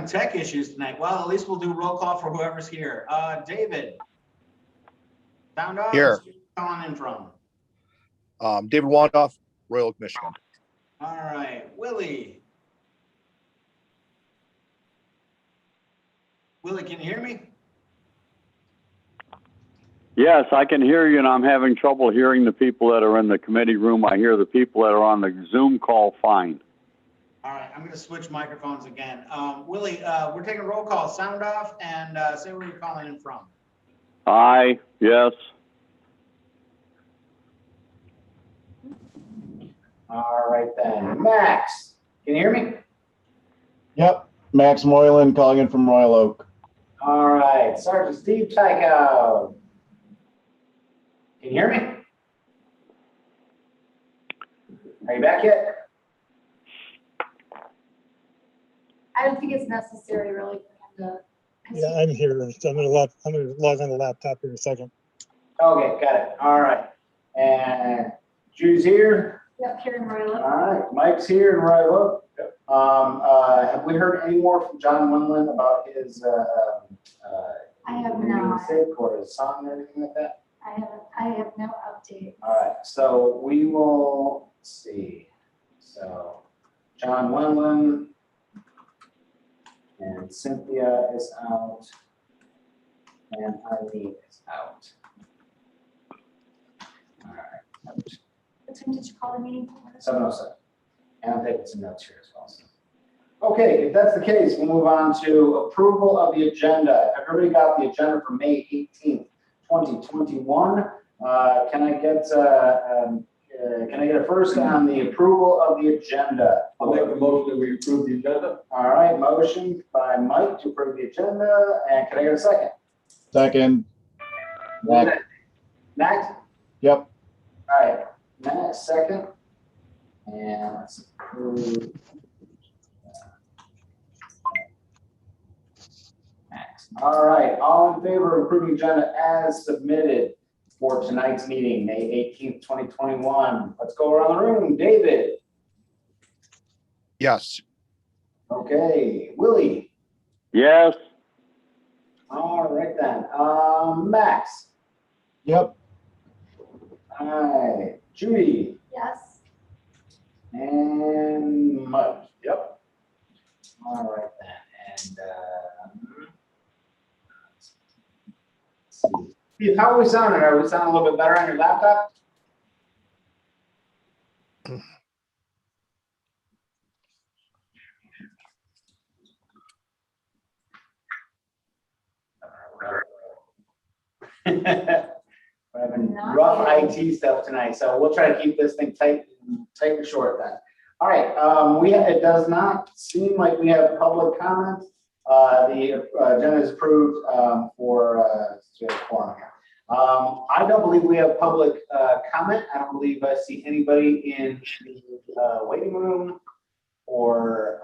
having tech issues tonight. Well, at least we'll do roll call for whoever's here. David. Sound off? Here. Calling in from. David Wandoff, Royal Oak, Michigan. All right, Willie. Willie, can you hear me? Yes, I can hear you, and I'm having trouble hearing the people that are in the committee room. I hear the people that are on the Zoom call fine. All right, I'm going to switch microphones again. Willie, we're taking roll call. Sound off and say where you're calling in from. Aye, yes. All right then. Max, can you hear me? Yep, Max Moylan calling in from Royal Oak. All right, Sergeant Steve Tyko. Can you hear me? Are you back yet? I don't think it's necessary really for him to. Yeah, I'm here. I'm gonna log on the laptop in a second. Okay, got it. All right. And Drew's here. Yep, here in Royal Oak. All right, Mike's here in Royal Oak. Have we heard any more from John Winland about his I have not. or his son or anything like that? I have no update. All right, so we will see. So John Winland and Cynthia is out and Eileen is out. All right. What time did you call the meeting? 7:07. And I'm taking some notes here as well. So. Okay, if that's the case, we'll move on to approval of the agenda. Everybody got the agenda for May 18th, 2021. Can I get a first on the approval of the agenda? I'll make a motion that we approve the agenda. All right, motion by Mike to approve the agenda. And can I get a second? Second. Max. Max? Yep. All right, Max, second. And let's approve. Max. All right, all in favor of approving agenda as submitted for tonight's meeting, May 18th, 2021. Let's go around the room. David. Yes. Okay, Willie. Yes, All right then. Max. Yep. All right, Judy. Yes. And Mike. Yep. All right then. And let's see. Steve, how are we sounding? Are we sounding a little bit better on your laptop? We're having rough IT stuff tonight, so we'll try to keep this thing tight and short then. All right, it does not seem like we have public comment. The agenda is approved for quorum here. I don't believe we have public comment. I don't believe I see anybody in the waiting room or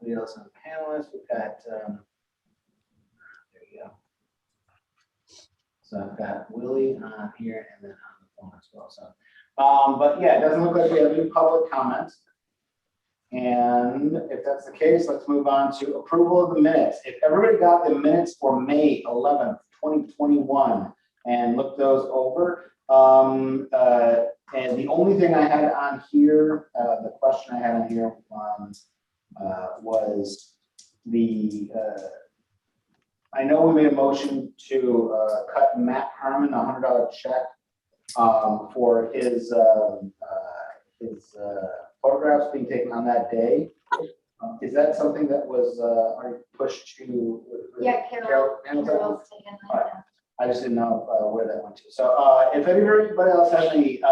anybody else on the panelists. We've got, there you go. So I've got Willie on here and then on the phone as well. So, but yeah, it doesn't look like we have any public comments. And if that's the case, let's move on to approval of the minutes. If everybody got the minutes for May 11th, 2021 and looked those over, and the only thing I had on here, the question I had on here was the, I know we made a motion to cut Matt Harmon a $100 check for his photographs being taken on that day. Is that something that was already pushed to? Yeah, Carol's taken Right. I just didn't know where that went to. So if anybody else has any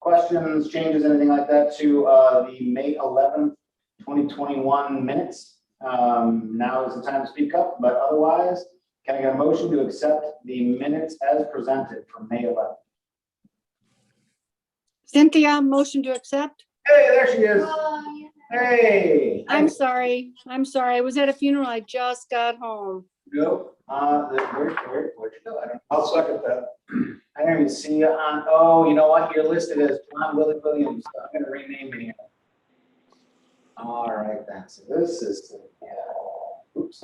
questions, changes, anything like that to the May 11th, 2021 minutes, now is the time to speak up. But otherwise, can I get a motion to accept the minutes as presented for May 11th? Cynthia, motion to accept. Hey, there she is. Bye. Hey. I'm sorry. I was at a funeral. I just got home. Go. Where'd you go? I'll second that. I don't even see you on. Oh, you know what? You're listed as John Willie Williams. So I'm going to rename you. All right, then, so this is, oops.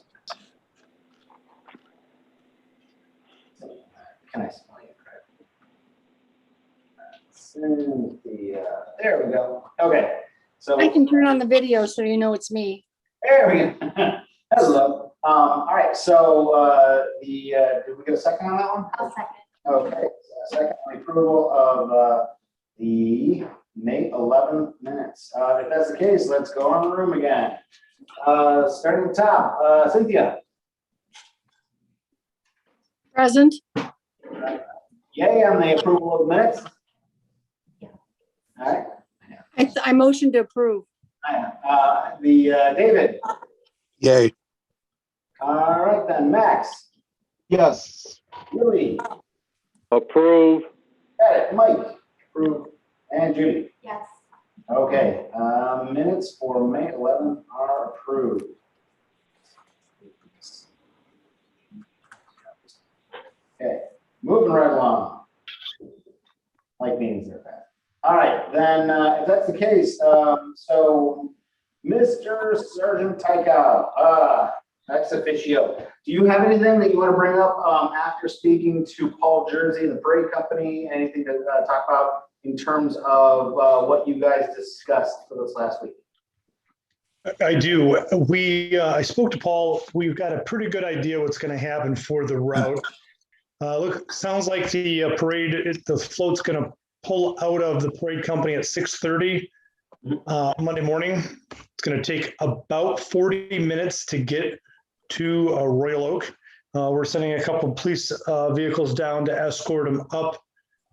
Can I spell it correctly? Cynthia, there we go. Okay, so. I can turn on the video so you know it's me. There we go. Hello. All right, so did we get a second on that one? I'll second. Okay, second on the approval of the May 11th minutes. If that's the case, let's go on the room again. Starting at the top, Cynthia. Present? Yay on the approval of the minutes. All right. I motion to approve. David. Yay. All right then, Max. Yes. Julie. Approve. Got it. Mike. Approve. And Judy. Yes. Okay, minutes for May 11th are approved. Okay, moving right along. Like meetings are bad. All right, then, if that's the case, so Mr. Sergeant Tykow, ex officio, do you have anything that you want to bring up after speaking to Paul Jersey, the parade company? Anything to talk about in terms of what you guys discussed for this last week? I do. I spoke to Paul. We've got a pretty good idea what's going to happen for the route. Look, sounds like the parade, the float's going to pull out of the parade company at 6:30 Monday morning. It's going to take about 40 minutes to get to Royal Oak. We're sending a couple of police vehicles down to escort them up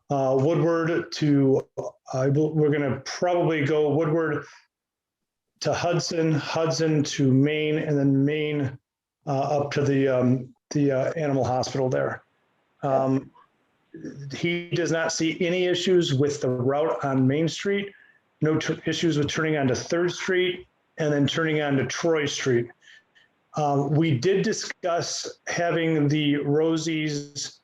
Woodward to, we're going to probably go Woodward to Hudson, Hudson to Maine, and then Maine up to the animal hospital there. He does not see any issues with the route on Main Street, no issues with turning onto 3rd Street and then turning onto Troy Street. We did discuss having the Rosies,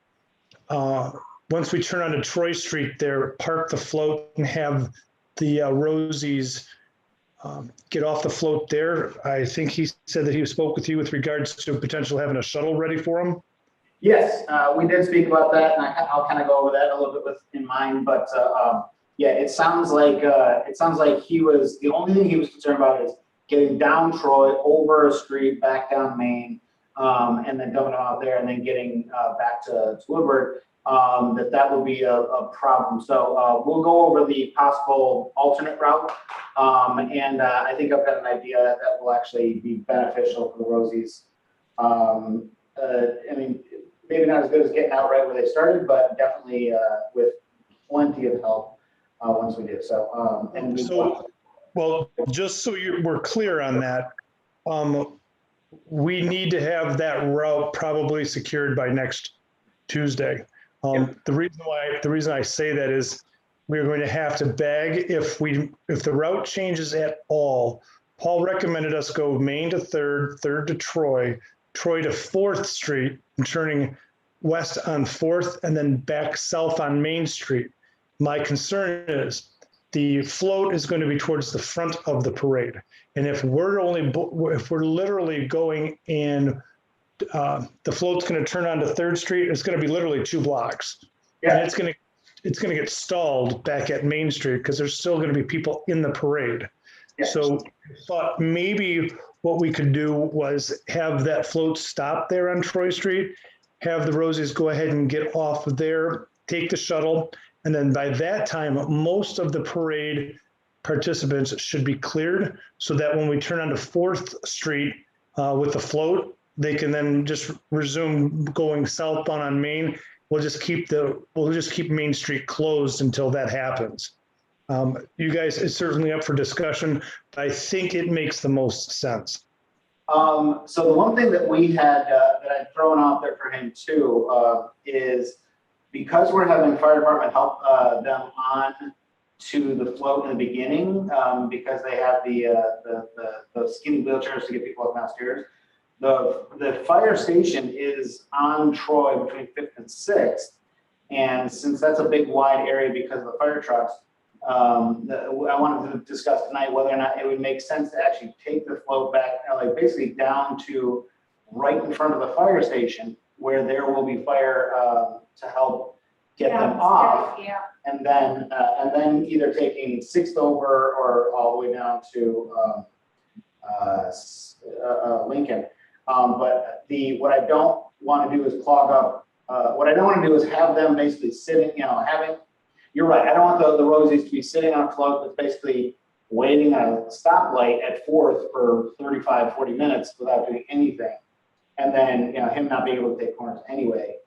once we turn onto Troy Street there, park the float and have the Rosies get off the float there. I think he said that he spoke with you with regards to potential having a shuttle ready for him. Yes, we did speak about that, and I'll kind of go over that a little bit in mind. But yeah, it sounds like he was, the only thing he was concerned about is getting down Troy, over a street, back down Main, and then dumping them out there, and then getting back to Woodward. That will be a problem. So we'll go over the possible alternate route, and I think I've got an idea that will actually be beneficial for the Rosies. I mean, maybe not as good as getting out right where they started, but definitely with plenty of help once we do. So, Well, just so we're clear on that, we need to have that route probably secured by next Tuesday. The reason I say that is we're going to have to bag if the route changes at all. Paul recommended us go Main to 3rd, 3rd to Troy to 4th Street, and turning west on 4th and then back south on Main Street. My concern is the float is going to be towards the front of the parade. And if we're literally going in, the float's going to turn onto 3rd Street, it's going to be literally 2 blocks. Yeah. And it's going to get stalled back at Main Street because there's still going to be people in the parade. Yeah. So I thought maybe what we could do was have that float stop there on Troy Street, have the Rosies go ahead and get off of there, take the shuttle, and then by that time, most of the parade participants should be cleared so that when we turn onto 4th Street with the float, they can then just resume going southbound on Main. We'll just keep Main Street closed until that happens. You guys, it's certainly up for discussion, but I think it makes the most sense. So the one thing that we had that I'd thrown out there for him too is because we're having fire department help them on to the float in the beginning because they have the skinny wheelchairs to get people up downstairs. The fire station is on Troy between 5th and 6th, and since that's a big wide area because of the fire trucks, I wanted to discuss tonight whether or not it would make sense to actually take the float back, like basically down to right in front of the fire station where there will be fire to help get Yeah, them off. Yeah, And then either taking Sixth over or all the way down to Lincoln. But what I don't want to do is clog up. What I don't want to do is have them basically sitting, you're right. I don't want the Rosies to be sitting on a float that's basically waiting at a stoplight at Fourth for 35, 40 minutes without doing anything. And then, him not being able to take corners anyway.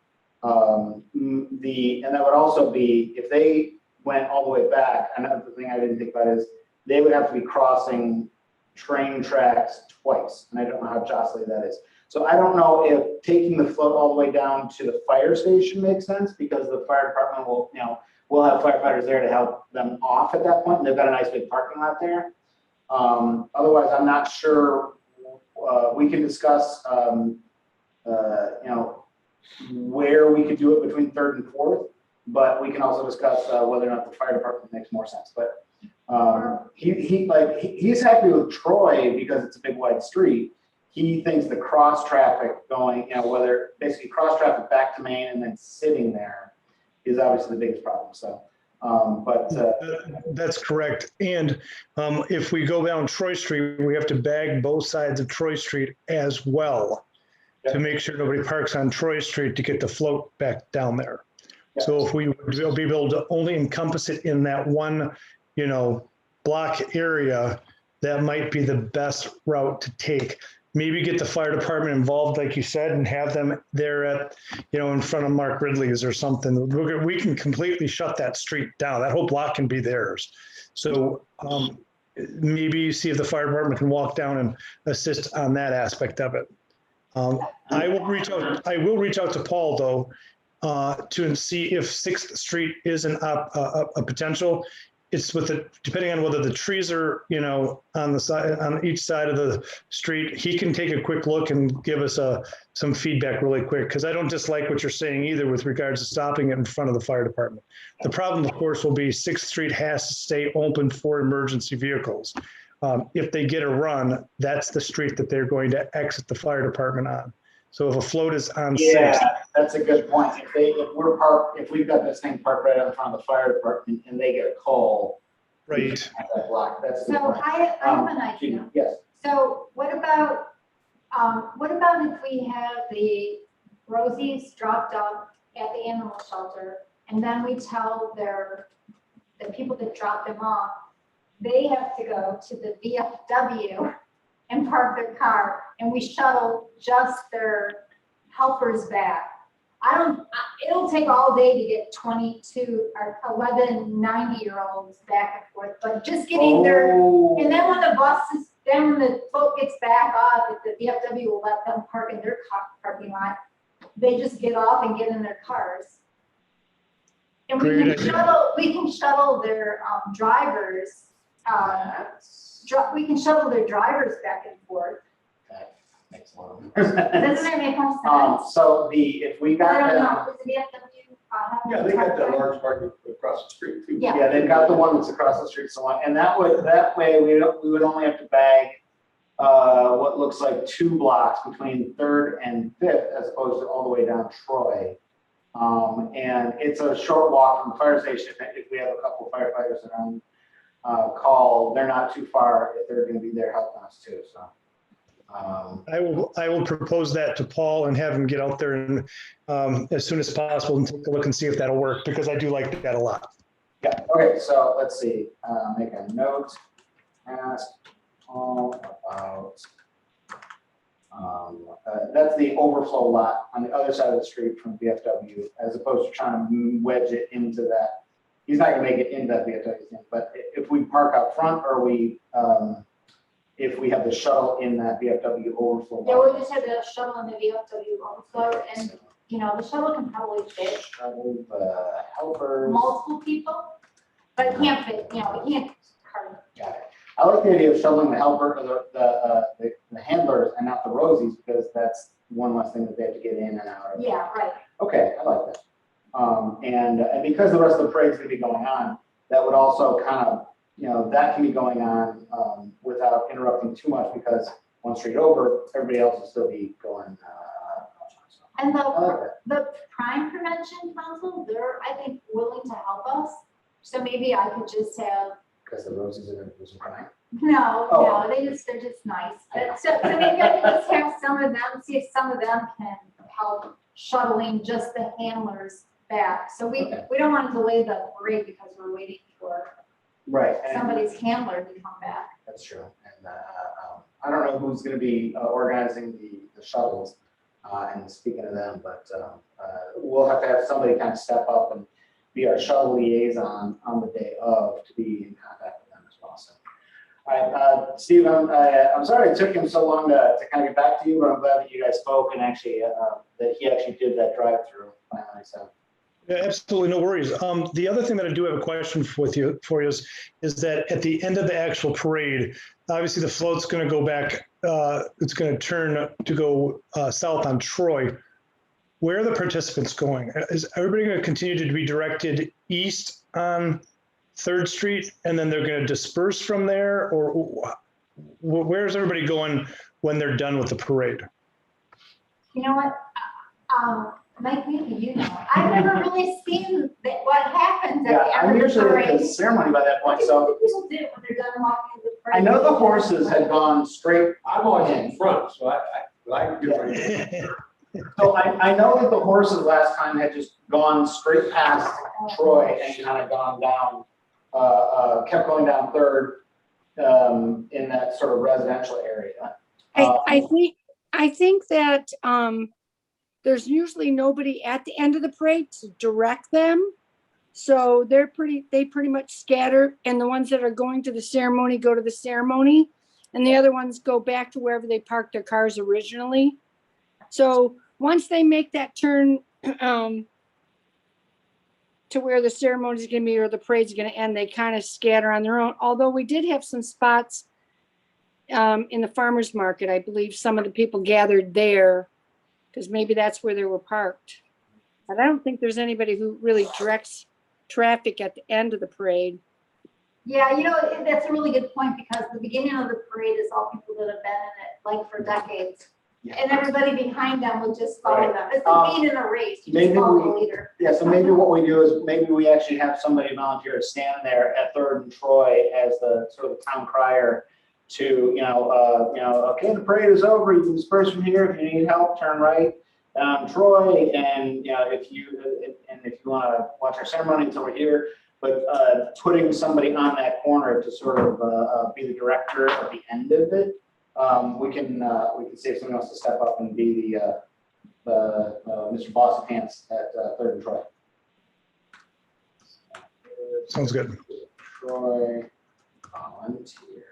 And that would also be, if they went all the way back, another thing I didn't think about is they would have to be crossing train tracks twice. And I don't know how jostly that is. So I don't know if taking the float all the way down to the fire station makes sense, because the fire department will, we'll have firefighters there to help them off at that point. And they've got a nice big parking lot there. Otherwise, I'm not sure. We can discuss, where we could do it between Third and Fourth, but we can also discuss whether or not the fire department makes more sense. But he's happy with Troy because it's a big wide street. He thinks the cross traffic going, whether basically cross traffic back to Main and then sitting there is obviously the biggest problem. So, That's correct. And if we go down Troy Street, we have to bag both sides of Troy Street as well to make sure nobody parks on Troy Street to get the float back down there. So if we will be able to only encompass it in that one, block area, that might be the best route to take. Maybe get the fire department involved, like you said, and have them there at, in front of Mark Ridley's or something. We can completely shut that street down. That whole block can be theirs. So maybe see if the fire department can walk down and assist on that aspect of it. I will reach out to Paul though, to see if 6th Street is a potential. It's depending on whether the trees are, on the side, on each side of the street. He can take a quick look and give us some feedback really quick, because I don't dislike what you're saying either with regards to stopping it in front of the fire department. The problem, of course, will be 6th Street has to stay open for emergency vehicles. If they get a run, that's the street that they're going to exit the fire department on. So if a float is on 6th. That's a good point. If we've got this thing parked right in front of the fire department and they get a call. Right. At that block, that's a good so point. I have an idea. Yes. So what about if we have the Rosies dropped off at the animal shelter, and then we tell the people that drop them off, they have to go to the VFW and park their car, and we shuttle just their helpers back. It'll take all day to get 22 or 11 90-year-olds back and forth, but just getting there. And then when the float gets back off, if the VFW will let them park in their parking lot, they just get off and get in their cars. And we can shuttle their drivers. We can shuttle their drivers back and forth. That makes a lot of sense. Doesn't that make more sense? So if we I got don't them. know, does the VFW have Yeah, they got that large parking across the street too. Yeah. Yeah, they've got the one that's across the street, so on, and that way we would only have to bag what looks like 2 blocks between 3rd and 5th, as opposed to all the way down Troy. And it's a short walk from the fire station. If we have a couple of firefighters that are on call, they're not too far if they're going to be there helping us too. So. I will propose that to Paul and have him get out there and as soon as possible and take a look and see if that'll work, because I do like that a lot. Yeah. Okay. So let's see. Make a note. Ask Paul about. That's the overflow lot on the other side of the street from VFW, as opposed to trying to wedge it into that. He's not going to make it into that VFW thing, but if we park out front, or if we have the shuttle in that VFW overflow. Yeah, we just had the shuttle in the VFW overflow, and the shuttle can probably fit Shuttle, helpers. multiple people, but it can't fit, we can't carry. Got it. I like the idea of shuttling the helper, or the handlers, and not the Rosies, because that's one less thing that they have to get in and out of. Yeah, right. Okay, I like that. And because the rest of the parade's gonna be going on, that would also kind of, that can be going on without interrupting too much, because one street over, everybody else will still be going. And I like that. the crime prevention council, they're, I think, willing to help us. So maybe I could just have, Because the Rosies are going to do some crime. no, Oh. they're just nice. But so maybe I could just have some of them, see if some of them can help shuttling just the handlers back. So we don't want to delay the parade because we're waiting for Right. And somebody's handler to come back. that's true. And I don't know who's going to be organizing the shuttles and speaking of them, but we'll have to have somebody kind of step up and be our shuttle liaison on the day of, to be in contact with them as well. So, all right, Steve, I'm sorry it took him so long to kind of get back to you, but I'm glad that you guys spoke and actually that he actually did that drive-through finally. So. Yeah, absolutely, no worries. The other thing that I do have a question for you is that at the end of the actual parade, obviously the float's going to go back. It's going to turn to go south on Troy. Where are the participants going? Is everybody going to continue to be directed east on 3rd Street, and then they're going to disperse from there, or where's everybody going when they're done with the parade? You know what? Mike, maybe you know. I've never really seen what happens at the I'm end of the usually at parade. the ceremony by that point, What so do people do when they're done walking the parade? I know the horses had gone straight. I'm always in front, so I do it. So I know that the horses last time had just gone straight past Troy and kind of gone down, kept going down 3rd in that sort of residential area. I think that there's usually nobody at the end of the parade to direct them. So they pretty much scatter, and the ones that are going to the ceremony go to the ceremony, and the other ones go back to wherever they parked their cars originally. So once they make that turn to where the ceremony is going to be or the parade is going to end, they kind of scatter on their own. Although we did have some spots in the farmer's market. I believe some of the people gathered there because maybe that's where they were parked. But I don't think there's anybody who really directs traffic at the end of the parade. Yeah, that's a really good point, because the beginning of the parade is all people that have been in it like for decades. Yeah. And everybody behind them will just follow Right. them. It's like being in a race, you just Maybe follow we- the leader. Yeah, so maybe what we do is maybe we actually have somebody volunteer to stand there at 3rd and Troy as the sort of the town crier to, okay, the parade is over. You can disperse from here. If you need help, turn right down Troy. And, if you want to watch our ceremony, it's over here. But putting somebody on that corner to sort of be the director at the end of it, we can see if someone else to step up and be the Mr. Boss of Pants at 3rd and Troy. Sounds good. Troy volunteer.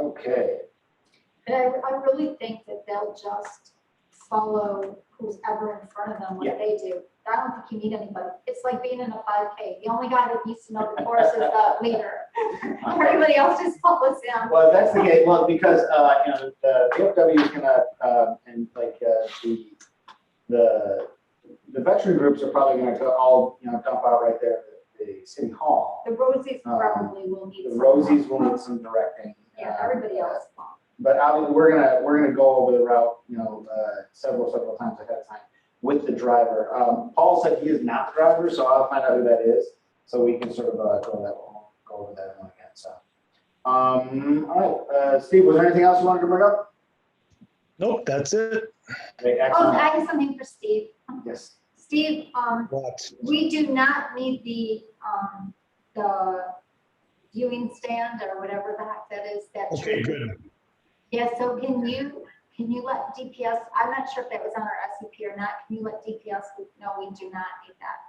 Okay. And I really think that they'll just follow who's ever in front of them, what Yeah. they do. I don't think you need anybody. It's like being in a 5K. The only guy that needs to know the course is the leader. Everybody else just follows him. Well, that's the case. Well, because the VFW is gonna and like the veteran groups are probably gonna go all dump out right there at the city hall. The Rosies probably will need. The some Rosies help. will need some directing. Yeah, everybody else won't. But we're gonna go over the route several times ahead of time with the driver. Paul said he is not the driver, so I'll find out who that is, so we can sort of go over that one again. So, all right, Steve, was there anything else you wanted to bring up? Nope, that's it. Okay, Oh, excellent. I have something for Steve. Yes. Steve, What? we do not need the viewing stand or whatever the heck that is. Okay, good. Yeah, so can you let DPS, I'm not sure if that was on our SCP or not, can you let DPS know we do not need that?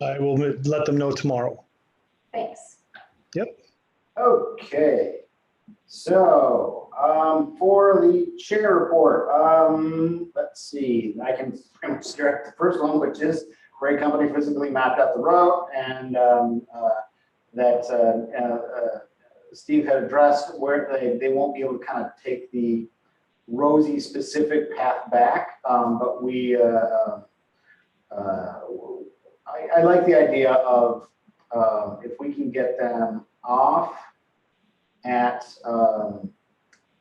I will let them know tomorrow. Thanks. Okay. So, for the chair report, let's see, I can pretty much direct the first one, which is Ray Company physically mapped out the route, and that Steve had addressed where they won't be able to kind of take the Rosie specific path back, but I like the idea of if we can get them off at,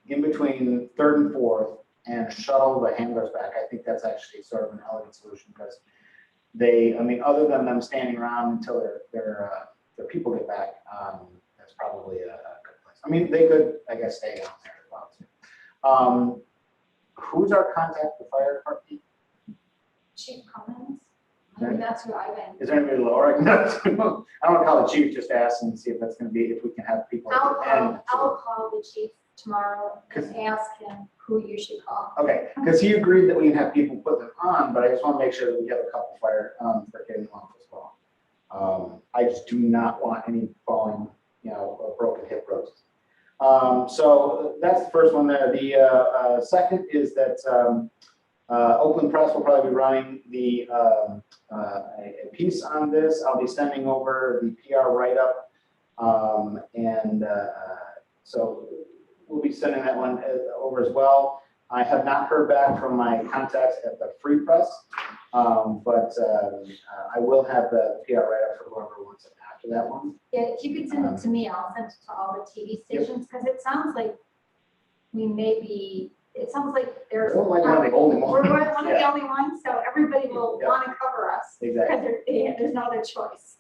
in between 3rd and 4th and shuttle the handlers back, I think that's actually sort of an elegant solution because they, I mean, other than them standing around until their people get back, that's probably a good place. I mean, they could, I guess, stay down there as well too. Who's our contact for fire department? Chief Cummins, I mean, that's who I've been. Is there anybody lower? I don't want to call the chief, just ask and see if that's going to be, if we can have people. I'll call the chief tomorrow and ask him who you should call. Okay, because he agreed that we can have people put them on, but I just want to make sure that we have a couple fire for getting off as well. I just do not want any falling, broken hip roses. So that's the first one there. The second is that Oakland Press will probably be running the a piece on this. I'll be sending over the PR write-up, so we'll be sending that one over as well. I have not heard back from my contacts at the Free Press, but I will have the PR write-up for whoever wants it after that one. Yeah, if you could send it to me, I'll send it to all the TV stations, because it sounds like it sounds like there's. We're like one of the only We're ones. one of the only ones, so everybody will Yeah. want to cover us. Exactly. Because there's no other choice.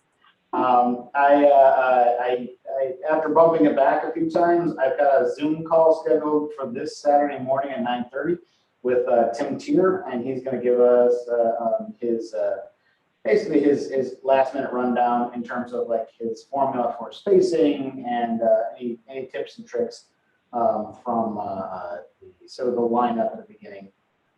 After bumping it back a few times, I've got a Zoom call scheduled for this Saturday morning at 9:30 with Tim Tier, and he's going to give us basically his last minute rundown in terms of like his formula for spacing and any tips and tricks from the lineup at the beginning.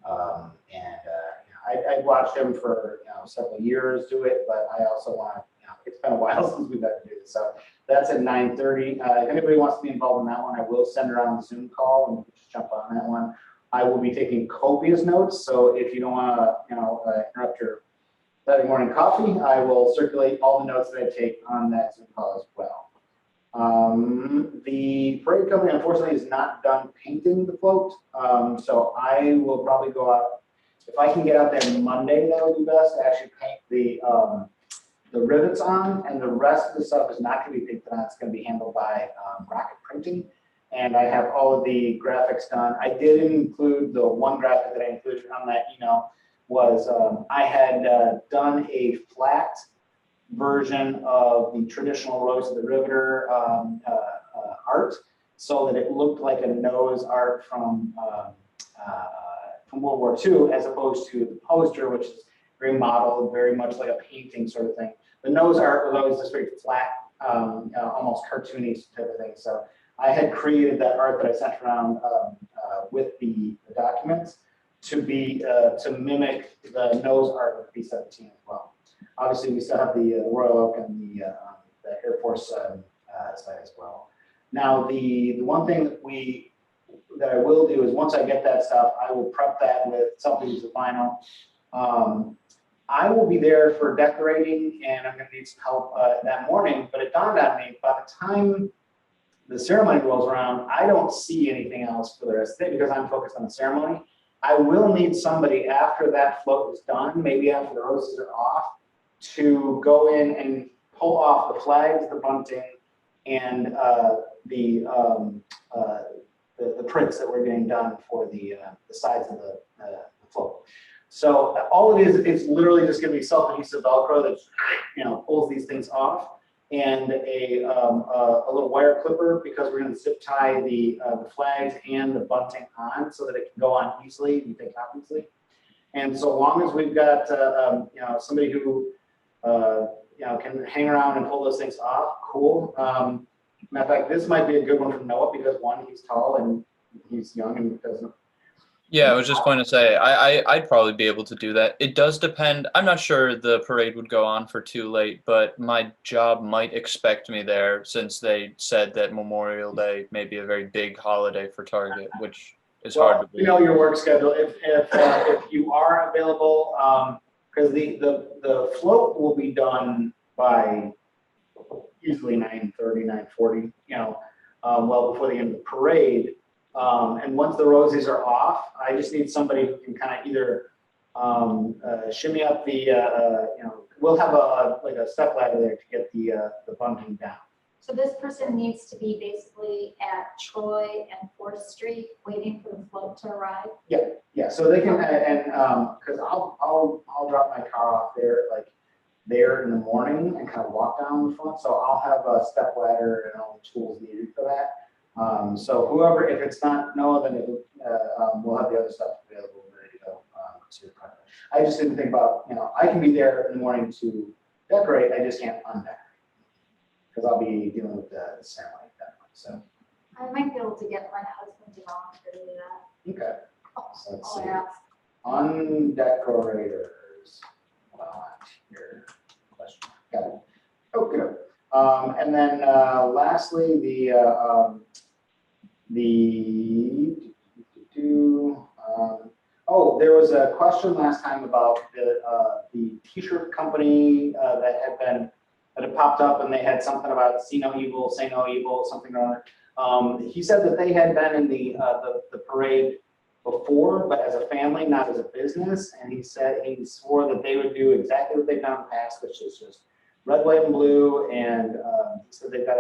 I watched him for several years do it, but I also want to. It's been a while since we've had to do this, so that's at 9:30. If anybody wants to be involved in that one, I will send around the Zoom call and we can just jump on that one. I will be taking copious notes, so if you don't want to, interrupt your Saturday morning coffee, I will circulate all the notes that I take on that Zoom call as well. The parade company unfortunately is not done painting the float, so I will probably go out. If I can get out there Monday, that would be best to actually paint the rivets on, and the rest of the stuff is not going to be painted on. It's going to be handled by Rocket Printing, and I have all of the graphics done. I did include the one graphic that I included on that email was I had done a flat version of the traditional Rose of the Riveter art, so that it looked like a nose art from World War II, as opposed to the poster, which is very modeled, very much like a painting sort of thing. The nose art was always this very flat, almost cartoony type of thing. So I had created that art that I sent around with the documents to mimic the nose art of B-17 as well. Obviously, we still have the Royal Oak and the Air Force side as well. Now, the one thing that I will do is once I get that stuff, I will prep that with something with vinyl. I will be there for decorating, and I'm going to need some help that morning. But it dawned on me, by the time the ceremony rolls around, I don't see anything else for the rest of the day because I'm focused on the ceremony. I will need somebody after that float is done, maybe after the roses are off, to go in and pull off the flags, the bunting, and the prints that were getting done for the sides of the float. So all it is, it's literally just going to be self-adhesive Velcro that pulls these things off, and a little wire clipper, because we're going to zip tie the flags and the bunting on so that it can go on easily and take off easily. And so long as we've got somebody who can hang around and pull those things off, cool. Matter of fact, this might be a good one for Noah because one, he's tall and he's young and doesn't. Yeah, I was just going to say, I'd probably be able to do that. It does depend. I'm not sure the parade would go on for too late, but my job might expect me there since they said that Memorial Day may be a very big holiday for Target, which is hard to believe. Your work schedule. If you are available, because the float will be done by easily 9:30, 9:40, well before the end of the parade. And once the rosies are off, I just need somebody who can kind of either shimmy up the we'll have like a step ladder there to get the bunting down. So this person needs to be basically at Troy and 4th Street, waiting for the float to arrive? Yeah, so they can, and, cause I'll drop my car off there, like, there in the morning and kind of walk down the front, so I'll have a step ladder and all the tools needed for that. So whoever, if it's not Noah, then we'll have the other stuff available, ready to go, to the project. I just didn't think about, I can be there in the morning to decorate, I just can't undecorate. Cause I'll be dealing with the ceremony at that point, so, I might be able to get my husband to volunteer to do that. okay. So let's I'll see, ask. undecorators, here, question, got it. Okay, and then lastly, there was a question last time about the t-shirt company that had popped up, and they had something about see no evil, say no evil, something or other. He said that they had been in the parade before, but as a family, not as a business. And he swore that they would do exactly what they've done in the past, which is just red, white, and blue. And he said they've got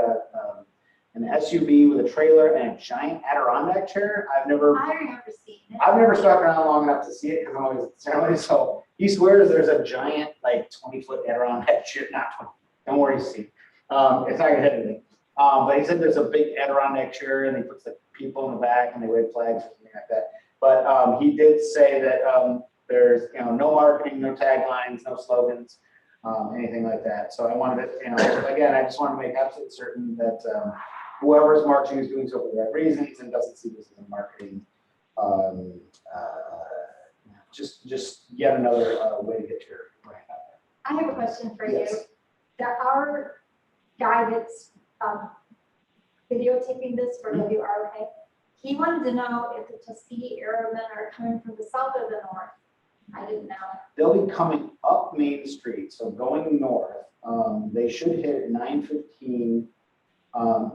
an SUV with a trailer and a giant Adirondack chair. I remember seeing it. I've never stuck around long enough to see it because I'm always at the ceremony. So he swears there's a giant, like 20-foot Adirondack chair, not 20. Don't worry, Steve. It's not gonna hit anything. But he said there's a big Adirondack chair, and he puts the people in the back and they wave flags or something like that. But he did say that there's no marketing, no taglines, no slogans, anything like that. So I wanted to, again, I just want to make absolutely certain that whoever's marching is doing so for the right reasons and doesn't see this as a marketing, just yet another way to get your brand out there. I have a question for Yes. you. Our guy that's videotaping this for WROK, he wanted to know if the Tuskegee Airmen are coming from the south or the north. I didn't know. They'll be coming up Main Street, so going north. They should hit at 9:15.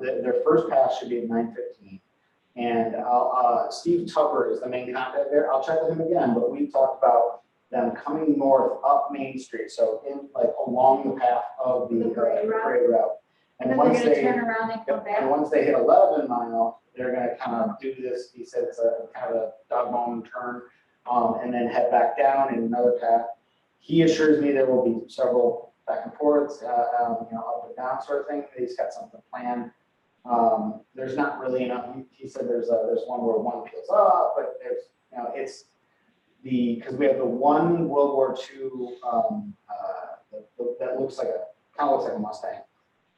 Their first pass should be at 9:15. And Steve Tupper is the main contact there. I'll check with him again, but we talked about them coming north up Main Street, so along the path of the parade route. And then once they're gonna turn around and come back. And once they hit 11 mile, they're gonna kind of do this. He said it's a kind of a dog bone turn, and then head back down in another path. He assures me there will be several back and forths, up and down sort of thing. He's got something planned. There's not really enough. He said there's one where one peels up, but there's it's because we have the one World War II that looks like a Mustang,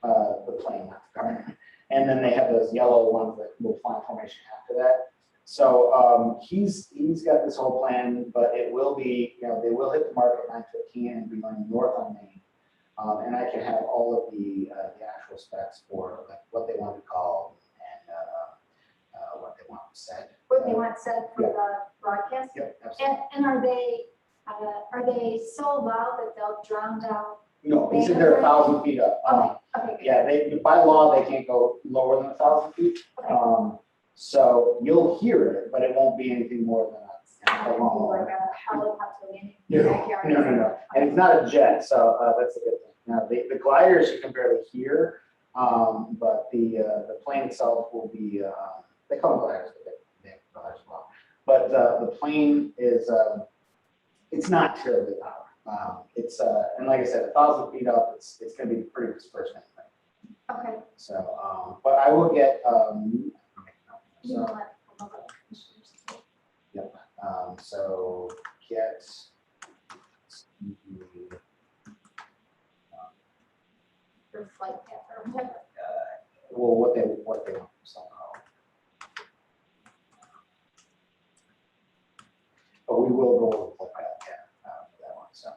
the plane, not the car. And then they have those yellow ones that will fly in formation after that. So he's got this whole plan, but it will be, they will hit the mark at 9:15 and be going north on Main. And I can have all of the actual specs for like what they want to call and what they want said. What they want said for the broadcast? Yep, absolutely. And are they so loud that they'll drown out? No, he said they're 1,000 feet up. Okay, good. Yeah, by law, they can't go lower than 1,000 feet. Okay. So you'll hear it, but it won't be anything more than a long. Like a helicopter landing in No, the backyard. no. And it's not a jet, so that's a good thing. Now, the gliders you can barely hear, but the plane itself will be, they call them gliders, but they have gliders as well. But the plane is, it's not terribly loud. And like I said, 1,000 feet up, it's going to be pretty dispersed anyway. Okay. So, but I will get, You know what? yep. So get. Or flight path or whatever. Well, what they want somehow. But we will go over the path for that one. So,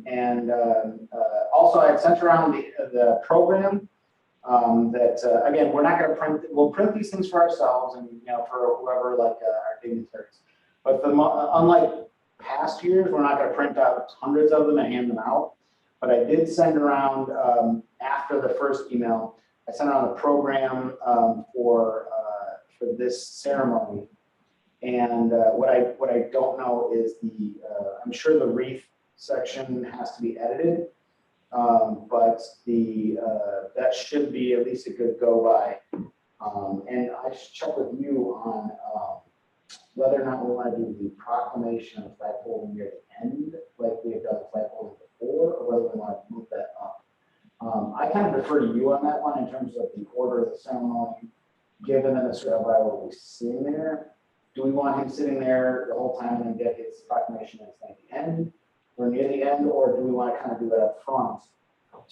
and also I sent around the program. That again, we're not going to print. We'll print these things for ourselves, and for whoever like our dignitaries. But unlike past years, we're not going to print out hundreds of them and hand them out. But I did send around after the first email. I sent around the program for this ceremony, and what I don't know is I'm sure the wreath section has to be edited. But that should be at least a good go by. And I should check with you on whether or not we want to do the proclamation of flag holding near the end, like we have done flag holding before, or whether we want to move that up. I kind of defer to you on that one in terms of the order of the ceremony, given that Mr. Elvira will be sitting there. Do we want him sitting there the whole time and then get his proclamation at the end or near the end, or do we want to kind of do that up front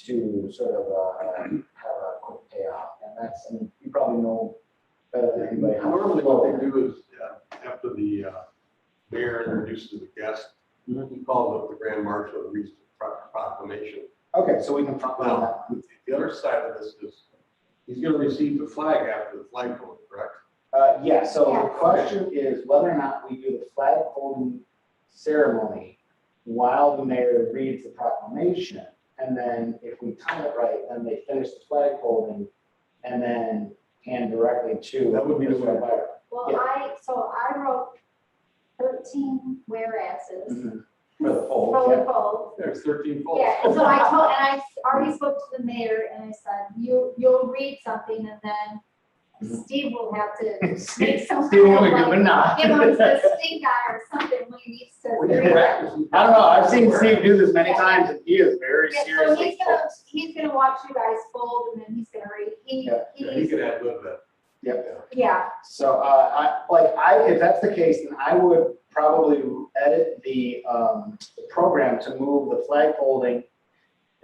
to sort of have a quick payoff? And that's, I mean, you probably know better than anybody. how to Normally flow what there. they do is, after the mayor introduces the guest, he calls up the grand marshal and reads the proclamation. Okay, so we can front load that Now, one. the other side of this is, he's gonna receive the flag after the flag holding, correct? Yeah, so Yeah. the question is whether or not we do the flag holding ceremony while the mayor reads the proclamation. And then if we time it right, then they finish the flag holding and then hand directly to. That would be the Mr. way. Elvira. Well, Yeah. I wrote 13 whereases Mhm. For the poll, for the yeah. poll. There's 13 folks. Yeah, and so I already spoke to the mayor and I said, you'll read something and then Steve will have to make some. Steve will kind give of a nod. Give him the stink eye or something when he needs to. We can read it. practice. I don't know, I've seen Steve do this many times and he is very Yeah, so seriously. he's gonna watch you guys fold and then he's gonna read. Yeah, Yeah, he could add a little bit. Yep. Yeah, So, if that's the case, then I would probably edit the program to move the flag holding,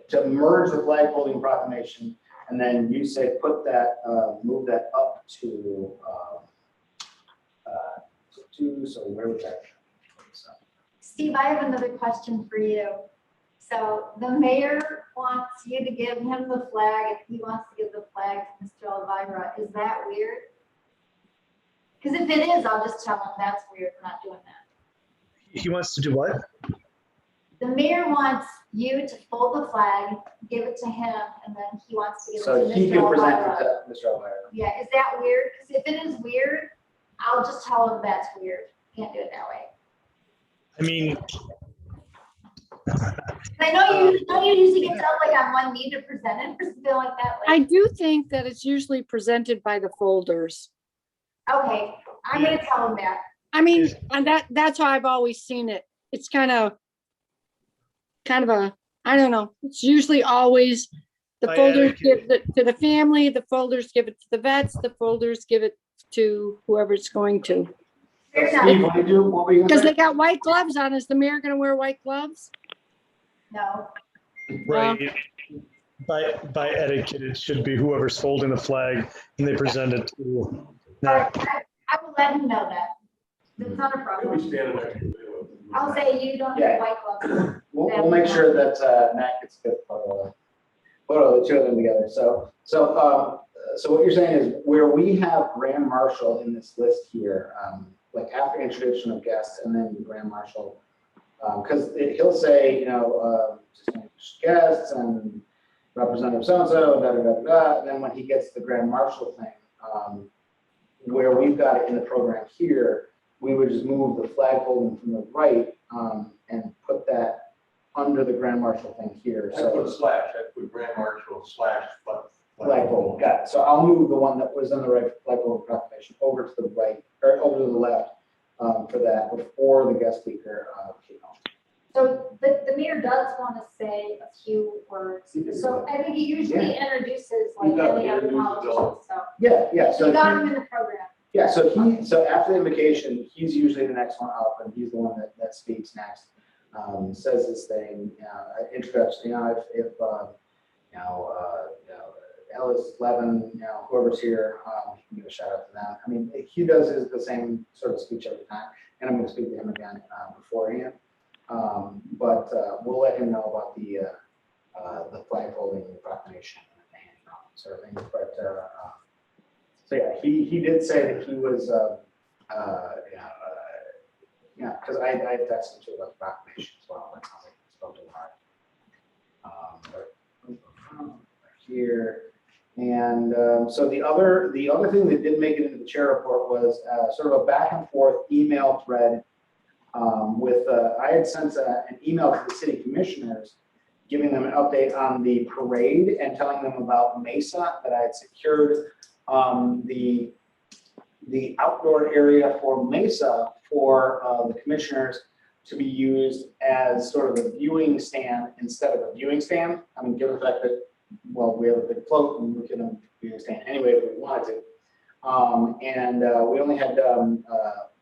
to merge the flag holding proclamation, and then you say, move that up to, so where was that? So, Steve, I have another question for you. So the mayor wants you to give him the flag, if he wants to give the flag to Mr. Elvira, is that weird? Because if it is, I'll just tell him that's weird, we're not doing that. He wants to do what? The mayor wants you to fold the flag, give it to him, and then he wants to give it to So he Mr. can present Elvira. it to Mr. Elvira. Yeah, is that weird? Because if it is weird, I'll just tell him that's weird. Can't do it that way. I mean, I know you usually get down like on one knee to present it or something like that. I Like, do think that it's usually presented by the folders. okay, I'm gonna tell him that. I mean, and that's how I've always seen it. It's kind of I don't know. It's usually always the By folders etiquette. give it to the family, the folders give it to the vets, the folders give it to whoever it's going to. There's Steve, not, what were you Because gonna they say? got white gloves on. Is the mayor going to wear white gloves? no. right, by etiquette, it should be whoever's holding the flag and they present it to. All right, I will let him know that. That's not a He'll problem. be standing there. I'll say you don't have white gloves. We'll make sure that Matt gets a good photo of the two of them together. So what you're saying is where we have grand marshal in this list here, like after introduction of guests and then the grand marshal, because he'll say, distinguished guests and Representative so-and-so, da, da, da, da. And then when he gets the grand marshal thing, where we've got it in the program here, we would just move the flag holding from the right and put that under the grand marshal thing here. I put a So slash, I put grand marshal slash flag holding, got it. So I'll move the one that was on the right flag holding proclamation over to the right, or over to the left for that before the guest speaker came on. So the mayor does want to say a few words. So I think he usually introduces like He does, any he other introduces politicians, so. Yeah. You got him in the program. Yeah, so after the invocation, he's usually the next one up, and he's the one that speaks next, says his thing, introduction. If Ellis, Levin, whoever's here, he can give a shout out to them. I mean, he does the same sort of speech every time, and I'm going to speak to him again beforehand. But we'll let him know about the flag holding proclamation and the handing off sort of thing. But so yeah, he did say that he was, because I texted him too about the proclamation as well. That's how I spoke to him hard. Here, and so the other thing that did make it into the chair report was sort of a back and forth email thread I had sent an email to the city commissioners, giving them an update on the parade and telling them about Mesa, that I had secured the outdoor area for Mesa for the commissioners to be used as sort of a viewing stand instead of a viewing stand. I mean, given the fact that, well, we have a big float and we can have a viewing stand anyway if we wanted to. We only had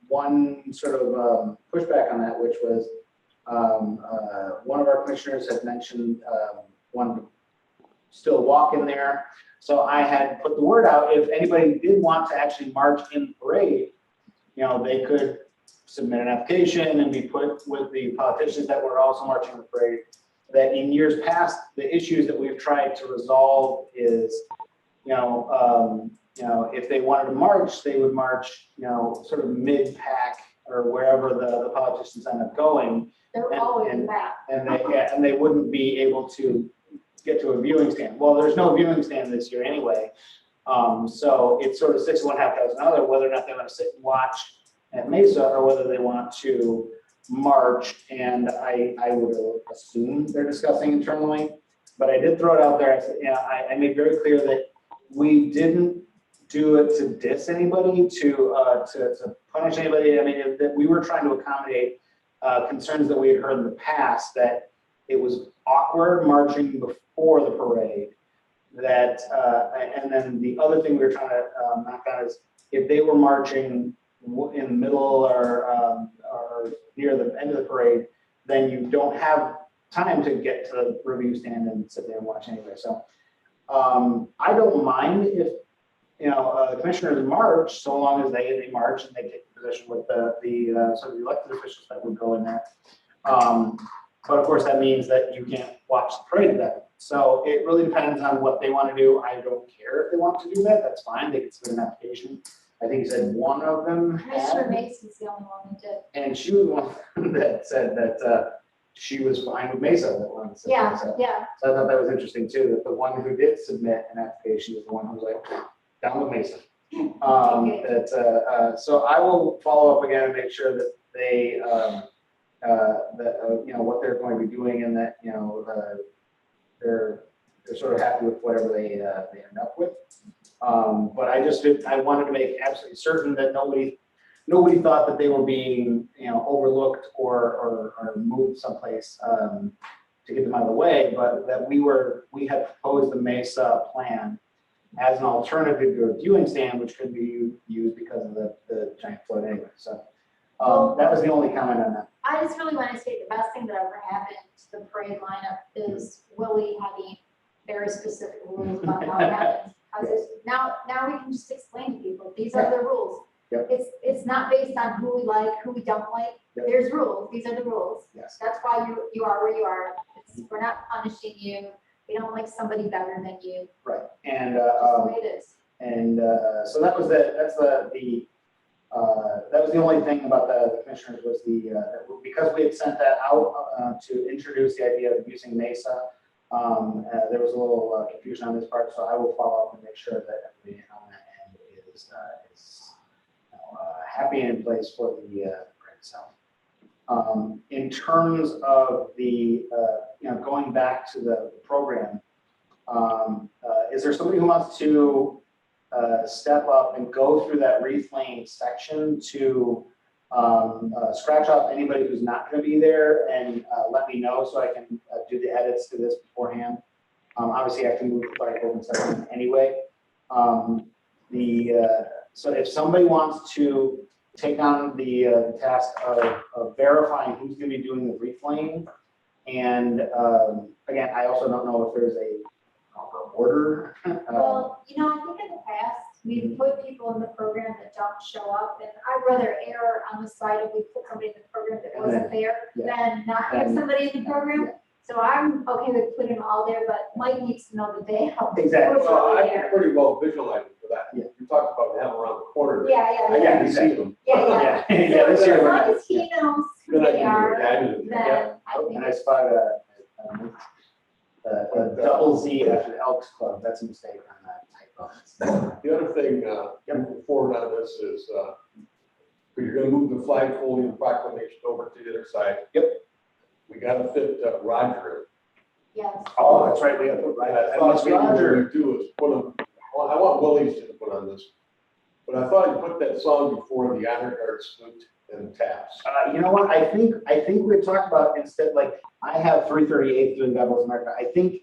one sort of pushback on that, which was one of our commissioners had mentioned wanted to still walk in there. So I had put the word out, if anybody did want to actually march in the parade, they could submit an application and be put with the politicians that were also marching in the parade. That in years past, the issues that we've tried to resolve is, if they wanted to march, they would march, sort of mid-pack or wherever the politicians end up going. They're always back. And they wouldn't be able to get to a viewing stand. Well, there's no viewing stand this year anyway. So it's sort of 6 of one, half dozen other, whether or not they want to sit and watch at Mesa or whether they want to march. And I would assume they're discussing internally, but I did throw it out there. I said, I made very clear that we didn't do it to diss anybody, to punish anybody. I mean, that we were trying to accommodate concerns that we had heard in the past, that it was awkward marching before the parade. That and then the other thing we were trying to knock down is if they were marching in the middle or near the end of the parade, then you don't have time to get to the review stand and sit there and watch anyway. So I don't mind if the commissioners march, so long as they march and they take the position with the sort of elected officials that would go in there. But of course, that means that you can't watch the parade then. So it really depends on what they want to do. I don't care if they want to do that. That's fine. They can submit an application. I think he said one of them Commissioner had, Mason's the only one who did. and she was one that said that she was fine with Mesa. That one said Yeah, Mesa. yeah. So I thought that was interesting too, that the one who did submit an application was the one who was like, down with Mesa. So I will follow up again and make sure that they, what they're going to be doing, and that, they're sort of happy with whatever they end up with. But I wanted to make absolutely certain that nobody thought that they were being, overlooked or moved someplace to get them out of the way, but that we had proposed the Mesa plan as an alternative to a viewing stand, which could be used because of the giant float anyway. So that was the only comment on that. I just really want to say the best thing that ever happened to the parade lineup is Willie having very specific rules about how it happens. Now we can just explain to people, these are the rules. Yep. It's not based on who we like, who we don't like. Yep. There's rules. These are the rules. Yes. That's why you are where you are. We're not punishing you. We don't like somebody better than you. Right. And It's just the way it is. And so that was that was the only thing about the commissioners was because we had sent that out to introduce the idea of using Mesa. There was a little confusion on this part, so I will follow up and make sure that everybody on that end is happy and in place for the parade itself. In terms of the going back to the program, is there somebody who wants to step up and go through that wreath lane section to scratch off anybody who's not going to be there and let me know so I can do the edits to this beforehand? Obviously, I have to move the bike over and section anyway. So if somebody wants to take on the task of verifying who's going to be doing the wreath lane, and again, I also don't know if there's a proper order. Well, I think in the past, we've put people in the program that don't show up, and I'd rather err on the side of we put somebody in the program that wasn't there than not have somebody in the program. So I'm okay with putting them all there, but Mike needs to know the day. Exactly. Well, I can pretty well visualize it for that. Yeah. You talked about them around the corner. Yeah. You see them. Yeah. Yeah, So this as year we're long not- as he knows who Good they idea. are, Yeah, I do. then I think. And I spot a double Z after the Elks Club. That's a mistake on that typo. The other thing, moving forward on this is, Because you're gonna move the flagpole and the proclamation over to the other side. Yep. We gotta fit Roger Yes. Oh, that's right, we have to, in. right, I that thought must be what Roger. we do is put them, well, I want Willie's to put on this. But I thought you put that song before the honor guard salute and taps. You know what, I think we talked about instead, like, I have 338 doing God Bless America. I think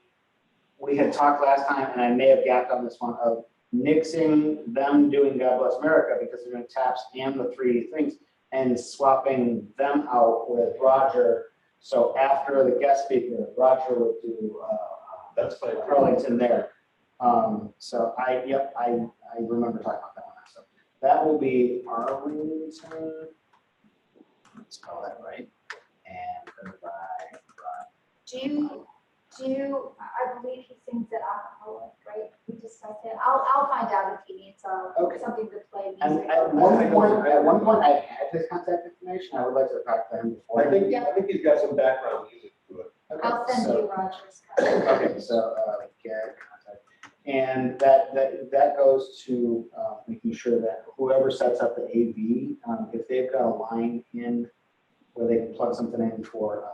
we had talked last time, and I may have gapped on this one, of nixing them doing God Bless America because they're doing taps and the three things, and swapping them out with Roger. So after the guest speaker, Roger would do That's fine. Arlington there. So I remember talking about that one. So that will be Arlington. Let's call that right. And goodbye. I believe he sings it acapella, right? We discussed it. I'll find out if he needs Okay. something to play And music. at one point, I had his contact information. I would like to talk to him before. I think he's got some background music to it. Okay, I'll send so- you Roger's card. Okay, so, get contact. And that goes to, making sure that whoever sets up the AV, if they've got a line in where they can plug something in for,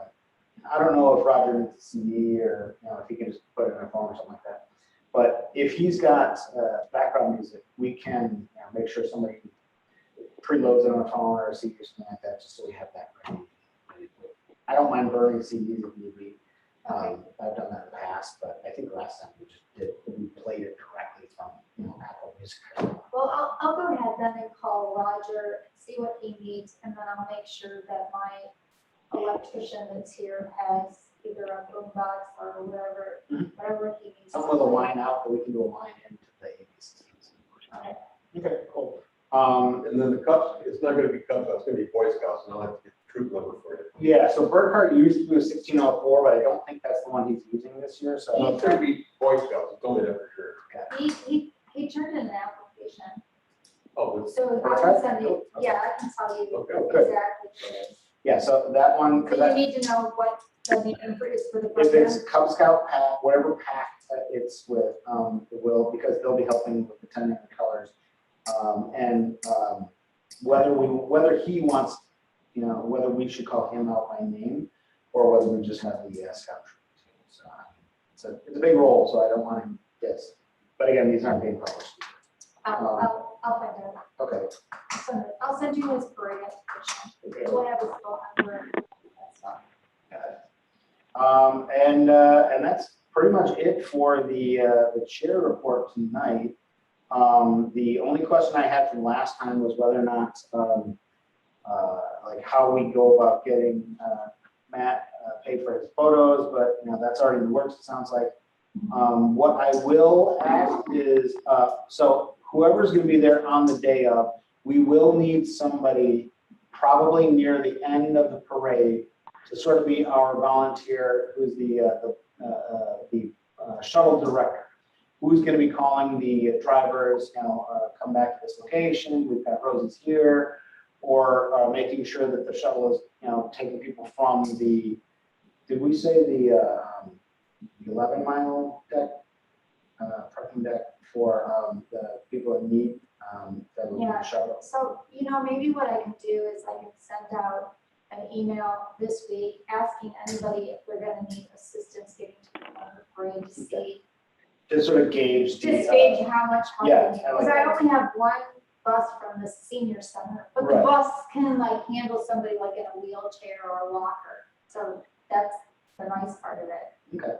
I don't know if Roger needs a CD or, if he can just put it in a phone or something like that. But if he's got, background music, we can, make sure somebody preloads it on a phone or a CD or something like that, just so we have that ready. I don't mind burning CDs if need be. I've done that in the past, but I think last time we played it directly from, Apple Music. Well, I'll go ahead then and call Roger, see what he needs, and then I'll make sure that my electrician that's here has either a boombox or whatever he needs. Some with a line out, but we can do a line into the AV systems. Okay, cool. And then the Cubs, it's not gonna be Cubs, it's gonna be Boy Scouts, and I'll have to get the troop number for you. Yeah, so Burkhart used to do a 1604, but I don't think that's the one he's using this year, so. No, it's gonna be Boy Scouts, it's only that for sure. He turned in an application, Oh, it's, so I can send you, yeah, I can tell you Okay. exactly what it is. Yeah, so that one, So because you that, need to know what the name is for the if program. it's Cub Scout pack, whatever pack it's with, it will, because they'll be helping with the 10 different colors. Whether he wants, whether we should call him out by name or whether we just have the scout troop. So it's a big role, so I don't want him, yes. But again, these aren't being published. I'll find out. Okay. I'll send you his parade application. We'll have his phone number and that stuff. And that's pretty much it for the chair report tonight. The only question I had from last time was whether or not, like how we go about getting Matt paid for his photos, but that's already in the works, it sounds like. What I will ask is, so whoever's gonna be there on the day of, we will need somebody probably near the end of the parade to sort of be our volunteer, who's the shuttle director, who's going to be calling the drivers, come back to this location, we've got Rosie's here, or making sure that the shuttle is, taking people from the, did we say the 11-mile deck, parking deck for the people in need that will be Yeah. shuttle? So, maybe what I can do is I can send out an email this week asking anybody if they're gonna need assistance getting to the front of the parade to see, To sort of gauge the. just gauge how much help yeah, they need. I like Because I that. only have one bus from the senior center, but the Right. bus can handle somebody like in a wheelchair or a walker. So that's the nice part of it. Okay.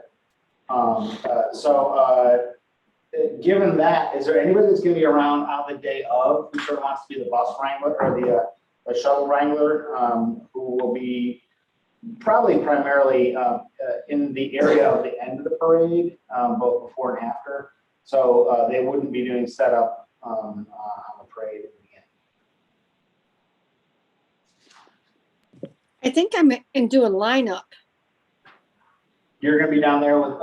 Given that, is there anybody that's gonna be around on the day of, who sort of wants to be the bus wrangler or the shuttle wrangler, who will be probably primarily, in the area of the end of the parade, both before and after. So, they wouldn't be doing setup, on the parade at the beginning. I think I'm in doing lineup. You're gonna be down there with,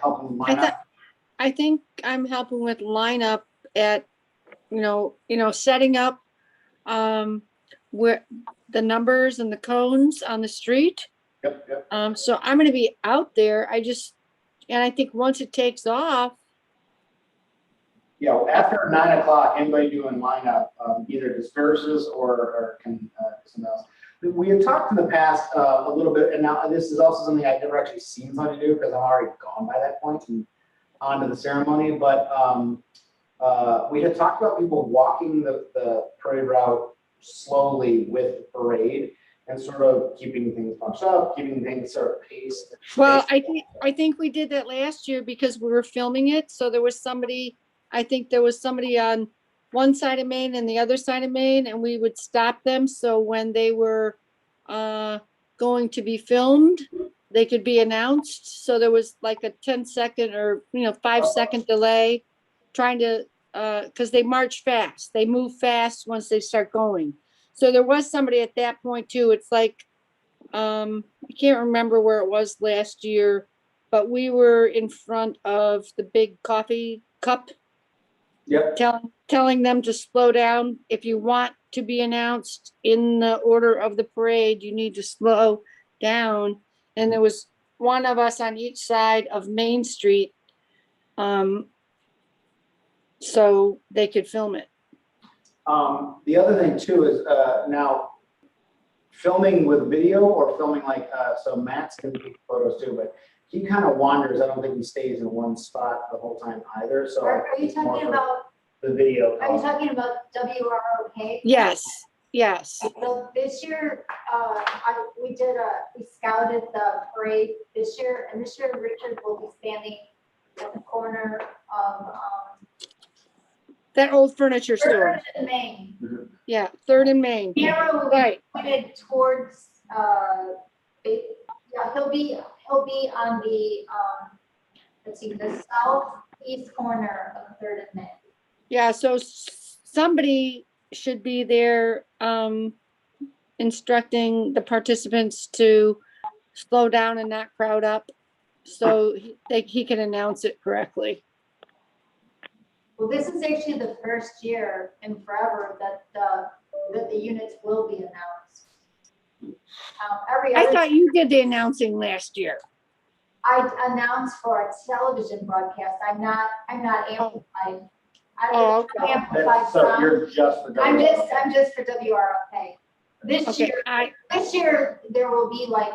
helping line up? I think I'm helping with lineup at, setting up where the numbers and the cones on the street. Yep. So I'm going to be out there. And I think once it takes off, After 9 o'clock, anybody doing lineup, either disperses or can, something else. We had talked in the past, a little bit, and now this is also something I've never actually seen somebody do because I'm already gone by that point and onto the ceremony, but, we had talked about people walking the parade route slowly with the parade and sort of keeping things bunched up, keeping things sort of paced. Well, I think we did that last year because we were filming it. So there was somebody, I think there was somebody on one side of Maine and the other side of Maine, and we would stop them. So when they were going to be filmed, they could be announced. So there was like a 10-second or 5-second delay trying to, because they march fast. They move fast once they start going. So there was somebody at that point too. It's like, I can't remember where it was last year, but we were in front of the big coffee cup. Yep. Telling them to slow down. If you want to be announced in the order of the parade, you need to slow down. And there was one of us on each side of Main Street. So they could film it. The other thing too is, now filming with video or filming like, so Matt's gonna take photos too, but he kind of wanders. I don't think he stays in one spot the whole time either, so. Are you talking about, The video. are you talking about WROK? Yes. So this year, we scouted the parade this year, and this year Richard will be standing at the corner of, That old furniture store. Third and Main. Yeah, 3rd and Main. Camera will be Right. pointed towards, he'll be on the, let's see, the southeast corner of 3rd and Main. Yeah, so somebody should be there instructing the participants to slow down and not crowd up so he can announce it correctly. Well, this is actually the first year in forever that the units will be announced. Every I other, thought you did the announcing last year. I announced for a television broadcast. I'm not amplified. Oh, I'm okay. amplified So sound. you're just for. I'm just for WROK. This Okay, year there will be like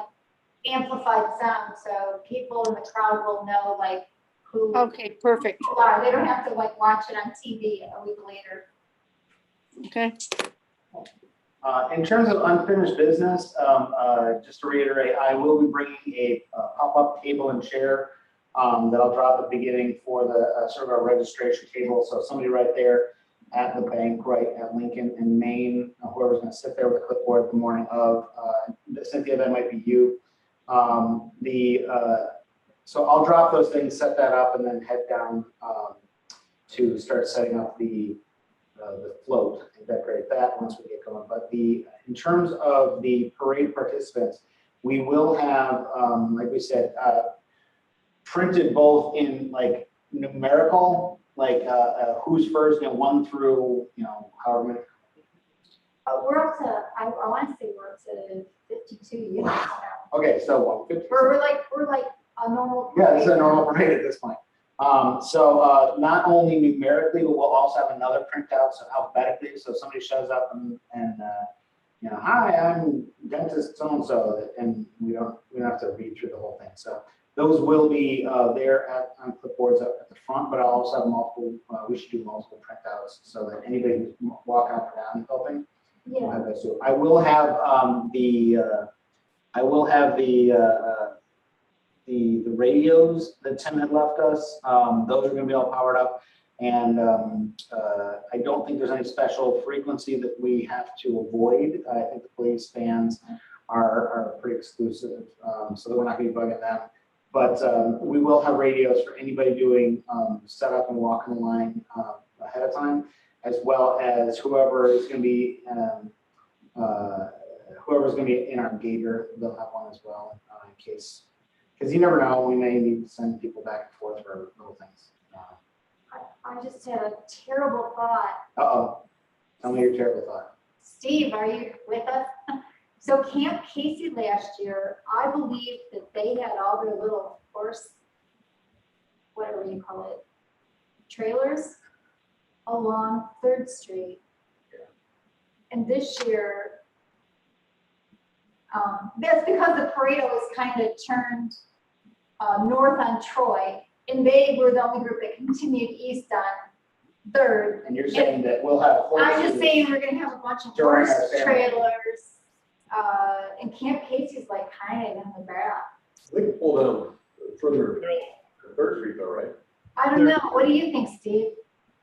amplified sound, so people in the crowd will know like who okay, perfect. people are. They don't have to like watch it on TV a week later. Okay. In terms of unfinished business, just to reiterate, I will be bringing a pop-up table and chair that I'll drop at the beginning for the sort of our registration table. So somebody right there at the bank, right at Lincoln and Maine, whoever's going to sit there with a clipboard the morning of, Cynthia, that might be you. So I'll drop those things, set that up, and then head down to start setting up the float and decorate that once we get going. But in terms of the parade participants, we will have, like we said, printed both in like numerical, like who's first, 1 through, however many. We're up to, I want to say we're up to 52 units now. Okay, so 150. We're like a normal. Yeah, this is a normal parade at this point. So not only numerically, but we'll also have another printout, so alphabetically. So if somebody shows up and hi, I'm dentist so-and-so, and we don't have to read through the whole thing. So those will be there on clipboards up at the front, but I'll also have multiple, we should do multiple printouts so that anybody who's walking up and down helping will have those too. I will have the radios that Tim had left us. Those are going to be all powered up, and I don't think there's any special frequency that we have to avoid. I think the police fans are pretty exclusive, so we're not going to be bugging them. But we will have radios for anybody doing setup and walking the line ahead of time, as well as whoever is going to be in our gator. They'll have one as well in case. Because you never know, we may need to send people back and forth for little things. I just had a terrible thought. Uh-oh. Tell me your terrible thought. Steve, are you with us? So Camp Casey last year, I believe that they had all their little horse, whatever you call it, trailers. along Third Street. And this year, that's because the parade was kind of turned north on Troy, and they were the only group that continued east on Third. And you're saying that we'll have I'm just horses saying we're gonna have a bunch of during horse our ceremony. trailers, and Camp Casey's like kind of in the back. They can pull them further to Third Street though, right? I don't know, what do you think, Steve?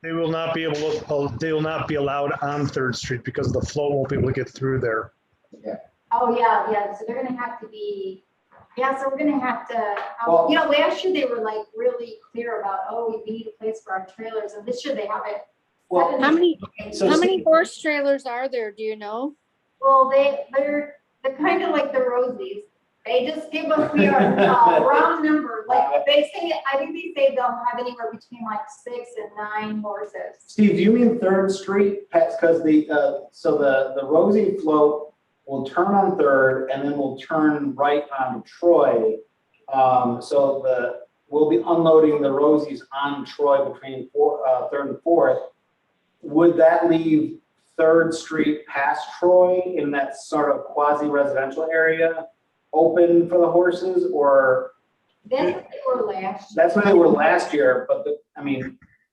They will not be able to, they will not be allowed on Third Street because the float won't be able to get through there. Oh, yeah, so they're gonna have to be, so we're gonna have to, Well- last year they were like really clear about, oh, we need a place for our trailers, and this year they have it. Well, set in How the- many, So how many Steve- horse trailers are there? Do you know? Well, they're kind of like the Rosies. They just give us the round number, like they say, I think they say they'll have anywhere between like 6 and 9 horses. Steve, do you mean Third Street? Because the Rosie float will turn on Third and then will turn right on Troy. We'll be unloading the Rosies on Troy between Third and Fourth. Would that leave Third Street past Troy in that sort of quasi-residential area open for the horses, or? That's what they were last year. That's what they were last year, but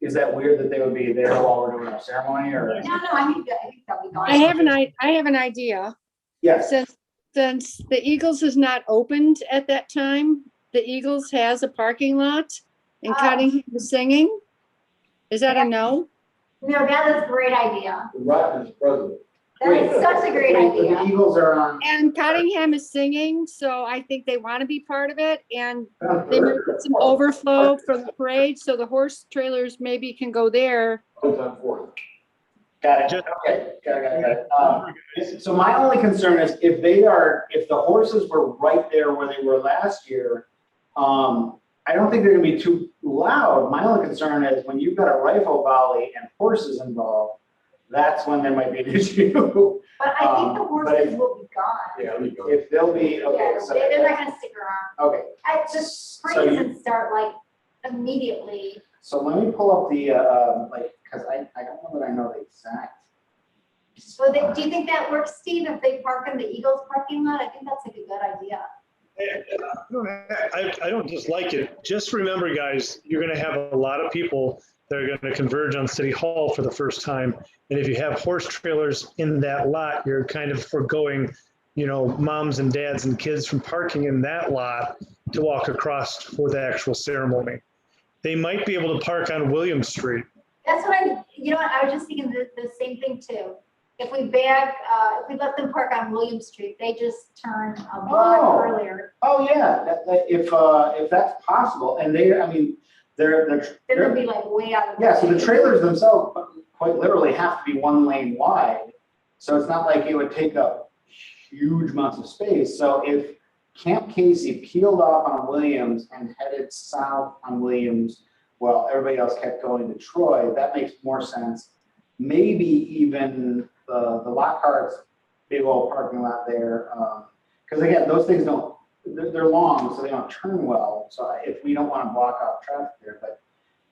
is that weird that they would be there while we're doing our ceremony, or? No, I think that'll be gone. I have an idea. Yes, Since the Eagles is not opened at that time, the Eagles has a parking lot and Oh. Cottingham is singing. Is that a no? No, that is a great idea. Rock is president. That is such a great wait, but the idea. Eagles are on. And Cottingham is singing, so I think they want to be part of it, and they may get some overflow for the parade, so the horse trailers maybe can go there. It's on Fourth. Got it, okay, got it. So my only concern is if the horses were right there where they were last year, I don't think they're gonna be too loud. My only concern is when you've got a rifle volley and horses involved, that's when there might be an issue. But I think the but horses if- will be gone. Yeah, there you go. If they'll be, okay, Yeah, so. they're not gonna stick around. Okay, The spring doesn't start like immediately. so let me pull up the, cause I don't know that I know the exact. So do you think that works, Steve, if they park in the Eagles parking lot? I think that's like a good idea. I don't dislike it. Just remember, guys, you're going to have a lot of people that are going to converge on City Hall for the first time. And if you have horse trailers in that lot, you're kind of foregoing, moms and dads and kids from parking in that lot to walk across for the actual ceremony. They might be able to park on William Street. That's what I was just thinking the same thing too. If we let them park on William Street, they just turn a block Oh. earlier. Oh, yeah, if that's possible, and they're They're gonna be like way out of. yeah, so the trailers themselves quite literally have to be 1 lane wide. So it's not like it would take up huge amounts of space. So if Camp Casey peeled off on Williams and headed south on Williams, while everybody else kept going to Troy, that makes more sense. Maybe even the Lockhart's big old parking lot there. Because again, those things they're long, so they don't turn well. So if we don't want to block off traffic there, but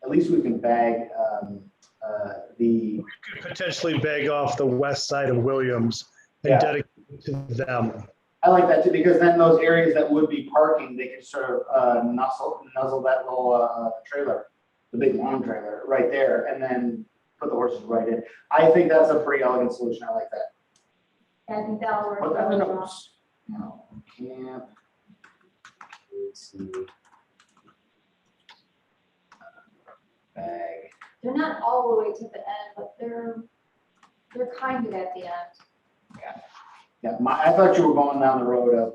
at least we can bag the. We could potentially bag off the west side of Williams Yeah. and dedicate it to them. I like that too, because then those areas that would be parking, they could sort of nuzzle that little trailer, the big long trailer right there, and then put the horses right in. I think that's a pretty elegant solution. I like that. I think that'll work. Put that in really the well. notes. No, Camp. Casey. Bag. They're not all the way to the end, but they're kind of at the end. Yeah, I thought you were going down the road of,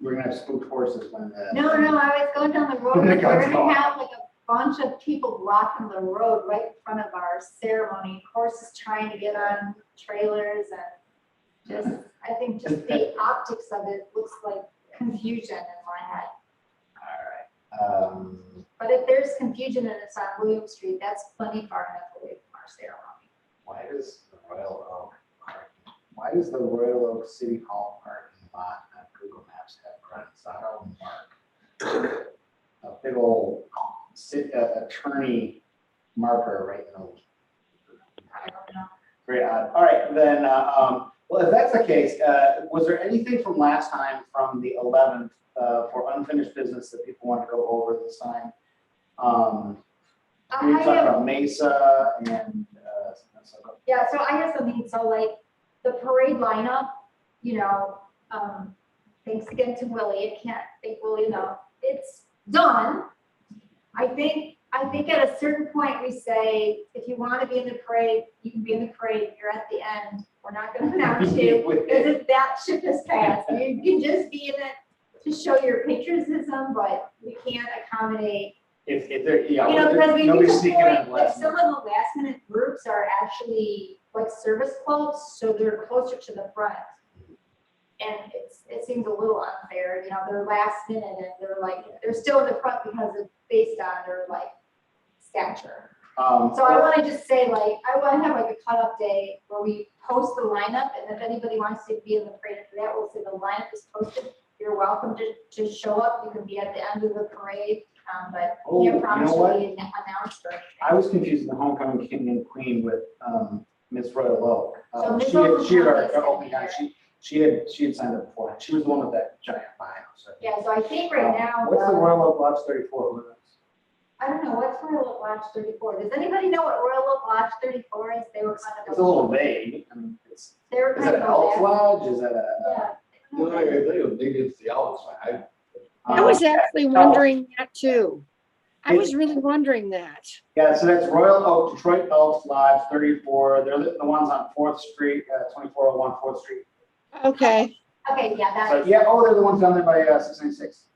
we're gonna have spooked horses when the. No, I was going down the road. When the We're guns gonna go off. have like a bunch of people blocking the road right in front of our ceremony. Horses trying to get on trailers and I think just the optics of it looks like confusion in my head. All right. But if there's confusion and it's on William Street, that's plenty far enough away from our ceremony. Why does the Royal Oak City Hall parking lot on Google Maps have Granzado Mark? A big old attorney marker right in the. I don't know. Very odd. All right, then, well, if that's the case, was there anything from last time from the 11th for unfinished business that people want to go over this time? We I talked have, about Mesa and, yeah, so I have something, so like, the parade lineup, you know, thanks again to Willie, I can't thank Willie enough, it's done. I think at a certain point, we say, if you want to be in the parade, you can be in the parade, you're at the end, we're not gonna announce you, because if that ship has passed, you can just be in it to show your patriotism, but we can't accommodate. if there, yeah. You know, because we nobody's reach a sneaking in point, like last some minute. of the last minute groups are actually like service clubs, so they're closer to the front. And it seems a little unfair, you know, they're last minute and they're still in the front because it's based on their like stature. So I want to just say like, I want to have like a cutoff day where we post the lineup, and if anybody wants to be in the parade for that, we'll say the lineup is posted. You're welcome to show up, you can be at the end of the parade, but Oh, can't you promise know you'll what? be announced or anything. I was confusing the homecoming king and queen with Miss Royal Oak. So Miss She had Royal she had Oak already, is gonna oh be my God, there. she had signed up before. She was the one with that giant bio. So. Yeah, so I think right now. What's the Royal Oak Lodge 34? Who knows? I don't know, what's Royal Oak Lodge 34? Does anybody know what Royal Oak Lodge 34 is? They were kind of. It's a little vague. I mean, is They were it kind an of. elf lodge? Is it a? Yeah. You know, they think it's the outside. I was actually no. wondering that too. I was really wondering that. Yeah, so that's Royal Oak Detroit Elks Lodge 34. They're the ones on 4th Street, 2401 4th Street. Okay, Okay, yeah, that So, is. yeah, oh, they're the ones down there by 696.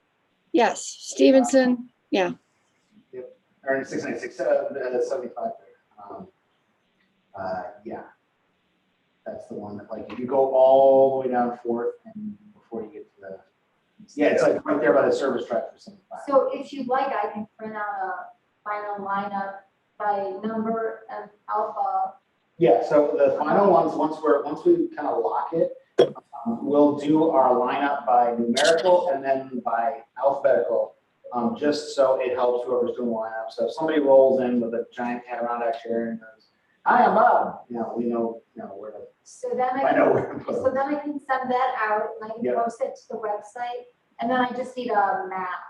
yes, Stevenson, yeah. Or 696, 75 there. Yeah. That's the one that, like, if you go all the way down 4th and before you get to the, yeah, it's like right there by the service track for 75. So if you'd like, I can print out a final lineup by number and alpha. Yeah, so the final ones, once we kind of lock it, we'll do our lineup by numerical and then by alphabetical, just so it helps whoever's doing the lineup. So if somebody rolls in with a giant Adirondack chair and goes, "Hi, I'm Bob," you know, we know, where to. So then I know where to put so them. then I can send that out and I can Yeah. post it to the website. And then I just need a map.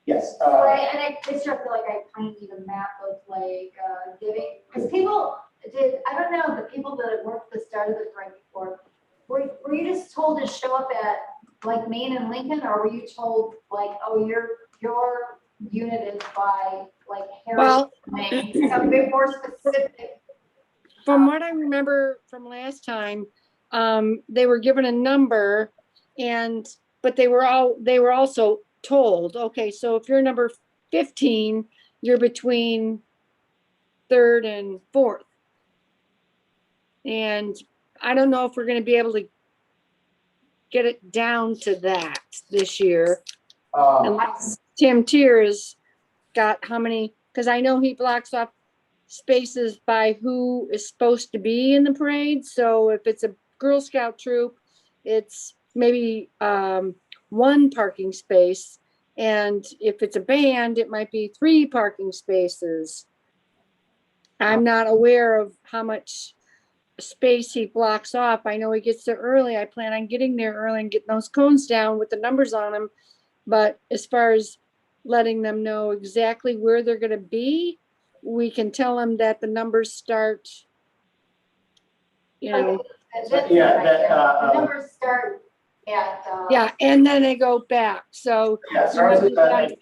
Yes. I just feel like I kind of need a map of like giving, because people I don't know, the people that worked the start of the parade before, were you just told to show up at like Maine and Lincoln, or were you told like, oh, your unit is by like Well, Harris, Maine, something more specific? from what I remember from last time, they were given a number but they were also told, okay, so if you're number 15, you're between 3rd and 4th. And I don't know if we're gonna be able to get it down to that this year. Unless Tim Tiers got how many, because I know he blocks off spaces by who is supposed to be in the parade. So if it's a Girl Scout troop, it's maybe 1 parking space. And if it's a band, it might be 3 parking spaces. I'm not aware of how much space he blocks off. I know he gets there early. I plan on getting there early and getting those cones down with the numbers on them. But as far as letting them know exactly where they're gonna be, we can tell them that the numbers start, you know, The numbers start at. yeah, and then they go back, so. Yeah, starts with that,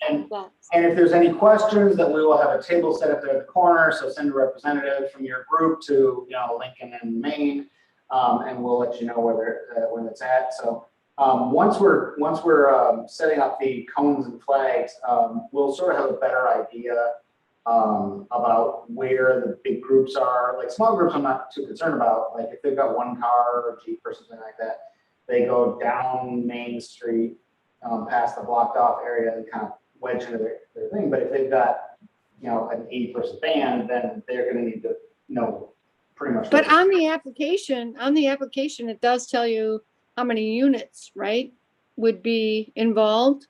and if there's any questions, then we will have a table set up there at the corner, so send a representative from your group to, Lincoln and Maine, and we'll let you know where it's at. So once we're setting up the cones and flags, we'll sort of have a better idea about where the big groups are. Like small groups, I'm not too concerned about. Like if they've got 1 car or Jeep or something like that, they go down Main Street, past the blocked off area and kind of wedge into their thing. But if they've got, an 80-person band, then they're going to need to know pretty much. But on the application, it does tell you how many units, right, would be involved.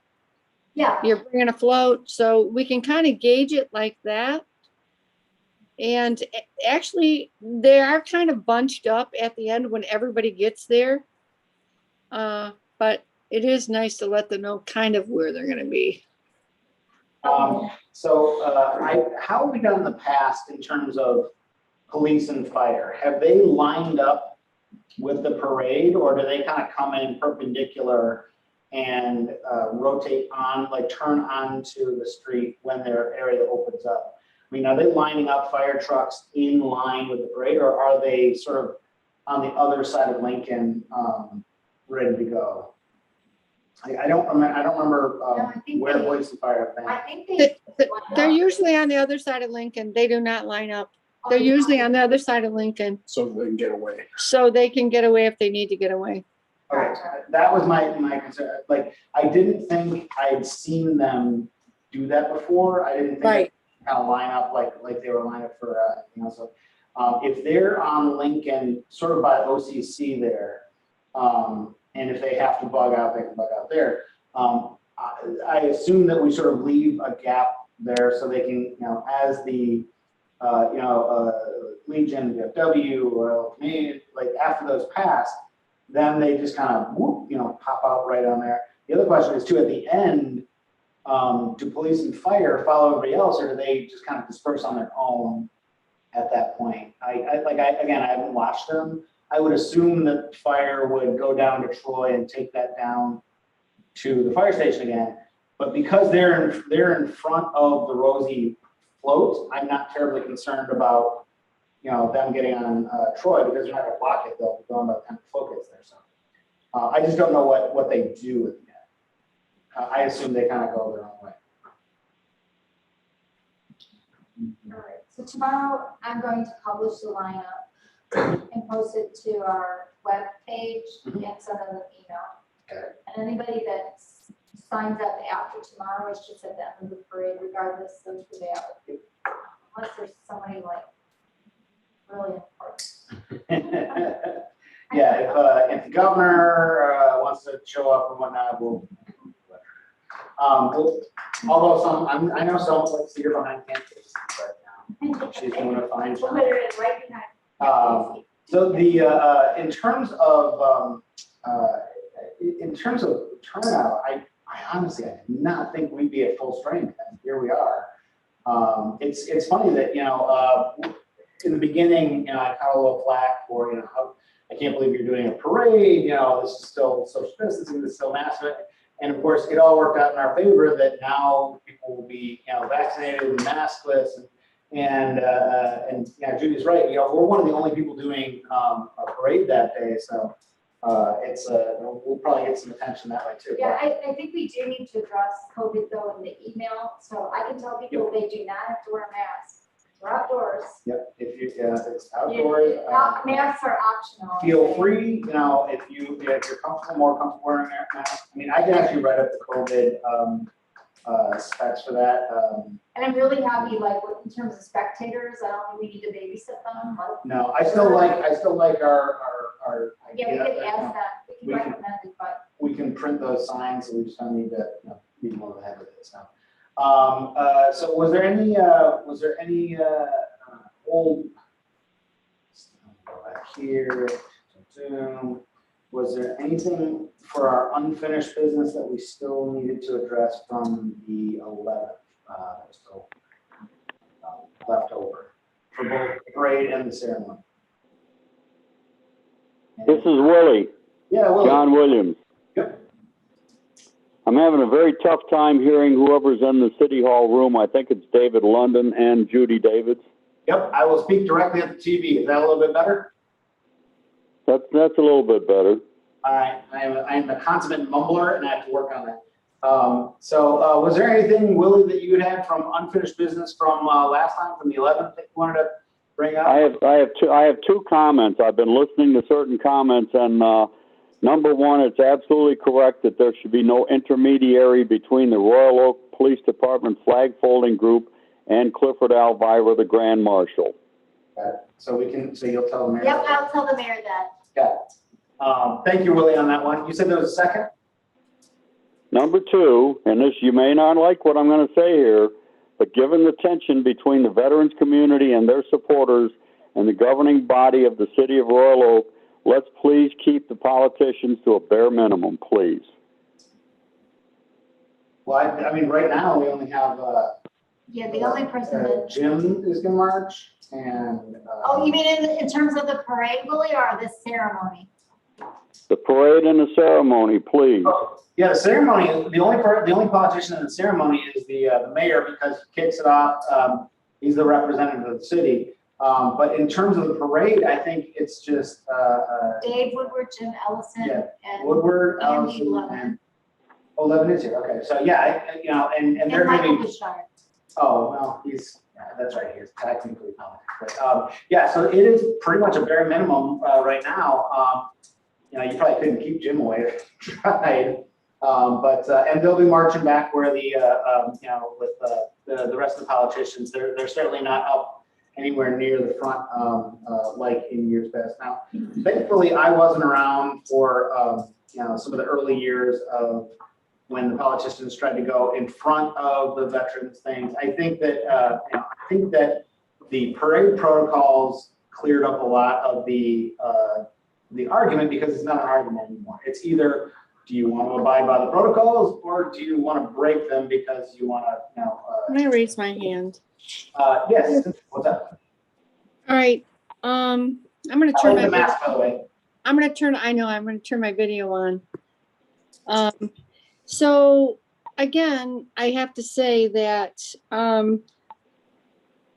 Yeah. You're bringing a float, so we can kind of gauge it like that. And actually, they are kind of bunched up at the end when everybody gets there. But it is nice to let them know kind of where they're gonna be. How have we done in the past in terms of police and fire? Have they lined up with the parade, or do they kind of come in perpendicular and rotate on, like turn onto the street when their area opens up? I mean, are they lining up fire trucks in line with the parade, or are they sort of on the other side of Lincoln, ready to go? I don't remember No, I think where they- police and fire have I been. think They're usually on the other side of Lincoln. They do not line up. They're usually on the other side of Lincoln, So they can get away. so they can get away if they need to get away. Okay, that was my concern. Like, I didn't think I'd seen them do that before. I didn't think Right. they kind of line up like they were lined up for, so. If they're on Lincoln, sort of by OCC there, and if they have to bug out, they can bug out there. I assume that we sort of leave a gap there so they can, as the, Legion, VFW, Royal Canadian, like after those pass, then they just kind of whoop, pop out right on there. The other question is too, at the end, do police and fire follow everybody else, or do they just kind of disperse on their own at that point? Again, I haven't watched them. I would assume that fire would go down to Troy and take that down to the fire station again. But because they're in front of the Rosie float, I'm not terribly concerned about, them getting on Troy, because they're not gonna block it. They'll be gone by the time the float gets there. So I just don't know what they do at the end. I assume they kind of go their own way. All right, so tomorrow I'm going to publish the lineup and post it to our web page and send them an email. Okay. And anybody that signs up after tomorrow is just at the end of the parade, regardless of who they are. Unless there's somebody like really important. Yeah, if the governor wants to show up and whatnot, we'll. Although I know some like Cedar behind campus, but she's doing a fine We'll job. put it in right behind. So in terms of turnout, I honestly, I did not think we'd be at full strength, and here we are. It's funny that, in the beginning, I caught a little flack for, how, I can't believe you're doing a parade, this is still social distancing, this is still massive. And of course, it all worked out in our favor that now people will be, vaccinated and maskless, and Judy's right, we're one of the only people doing a parade that day, so we'll probably get some attention that way too. Yeah, I think we do need to address COVID though in the email, so I can tell people they do not have to wear masks. We're outdoors. Yep, if it's outdoors. Masks are optional. Feel free, if you're more comfortable wearing a mask. I mean, I can actually write up the COVID specs for that. And I'm really happy, in terms of spectators, I don't think we need to babysit them. No, I still like our Yeah, we idea could that, ask that, we we can can- recommend it, but we can print those signs, so we just don't need to, be more ahead of it, so. So was there any old, go back here, Zoom, was there anything for our unfinished business that we still needed to address from the 11th, that was still left over for both the parade and the ceremony? This is Willie, Yeah, well, John Williams. Yep. I'm having a very tough time hearing whoever's in the city hall room. I think it's David London and Judy Davids. Yep, I will speak directly at the TV. Is that a little bit better? That's a little bit better. All right, I'm a consummate mumbler and I have to work on that. So was there anything, Willie, that you had from unfinished business from last time, from the 11th, that you wanted to bring up? I have two comments. I've been listening to certain comments, and number one, it's absolutely correct that there should be no intermediary between the Royal Oak Police Department flag folding group and Clifford Elvira, the Grand Marshal. Got it. So you'll tell the mayor. yep, I'll tell the mayor that. Got it. Thank you, Willie, on that one. You said there was a second? Number two, and this, you may not like what I'm going to say here, but given the tension between the veterans community and their supporters and the governing body of the city of Royal Oak, let's please keep the politicians to a bare minimum, please. Well, I mean, right now, we only have, Yeah, the only person that, Jim is gonna march, and. oh, you mean in terms of the parade, Willie, or the ceremony? The parade and the ceremony, please. Yeah, the ceremony, the only politician in the ceremony is the mayor, because he kicks it off. He's the representative of the city. But in terms of the parade, I think it's just, Dave Woodward, Jim Ellison, Yeah, and Woodward, Andy Allison, Levin. and, oh, Levin is here, okay, so yeah, and they're gonna Michael be, Bouchard. oh, well, that's right, he's technically politics, but, yeah, so it is pretty much a bare minimum, right now. You probably couldn't keep Jim away if you tried. And they'll be marching back where with the rest of the politicians, they're certainly not up anywhere near the front, like in years past. Now, thankfully, I wasn't around for, some of the early years of when the politicians tried to go in front of the veterans things. I think that the parade protocols cleared up a lot of the argument, because it's not an argument anymore. It's either, do you want to abide by the protocols, or do you want to break them because you want to, Can I raise my hand? yes, what's up? All right, I'm gonna I turn like the my, mask, by the way. I'm gonna turn my video on. So again, I have to say that,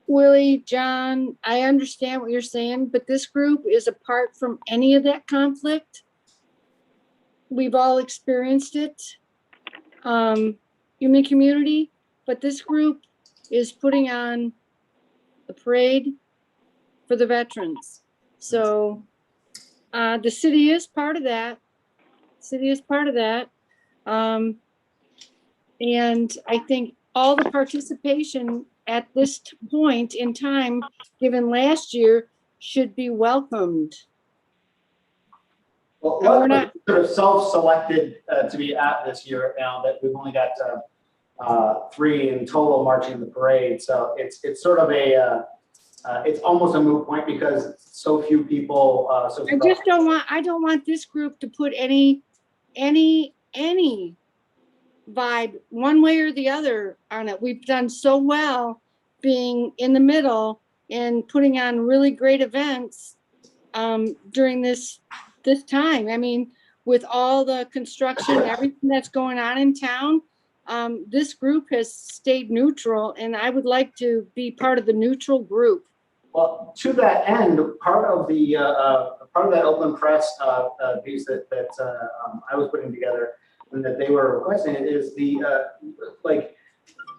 Willie, John, I understand what you're saying, but this group is apart from any of that conflict. We've all experienced it, in the community, but this group is putting on the parade for the veterans. So, the city is part of that. And I think all the participation at this point in time, given last year, should be welcomed. Well, And we're we're not- sort of self-selected to be at this year now, that we've only got 3 in total marching the parade. So it's sort of it's almost a moot point, because so few people. I don't want this group to put any vibe one way or the other on it. We've done so well being in the middle and putting on really great events during this time. I mean, with all the construction, everything that's going on in town, this group has stayed neutral, and I would like to be part of the neutral group. Well, to that end, part of that open press piece that I was putting together, and that they were requesting, is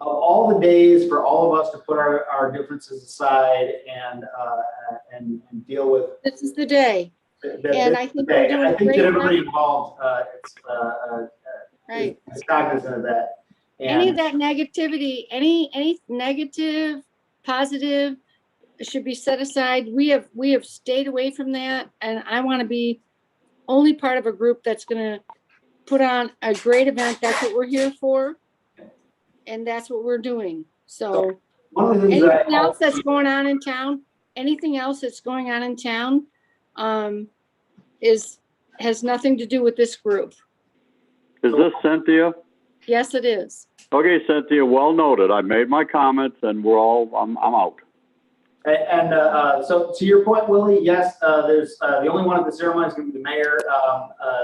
of all the days for all of us to put our differences aside and deal with. This is the day. And I think we're doing I think great that everybody work. involved Right. is cognizant of that. Any of And that negativity, any negative, positive should be set aside. We have stayed away from that, and I want to be only part of a group that's gonna put on a great event. That's what we're here for, and that's what we're doing. So one of the things that anything else that's going on in town, has nothing to do with this group. Is this Cynthia? Yes, it is. Okay, Cynthia, well noted. I made my comments and I'm out. And so to your point, Willie, yes, there's the only one at the ceremony is going to be the mayor.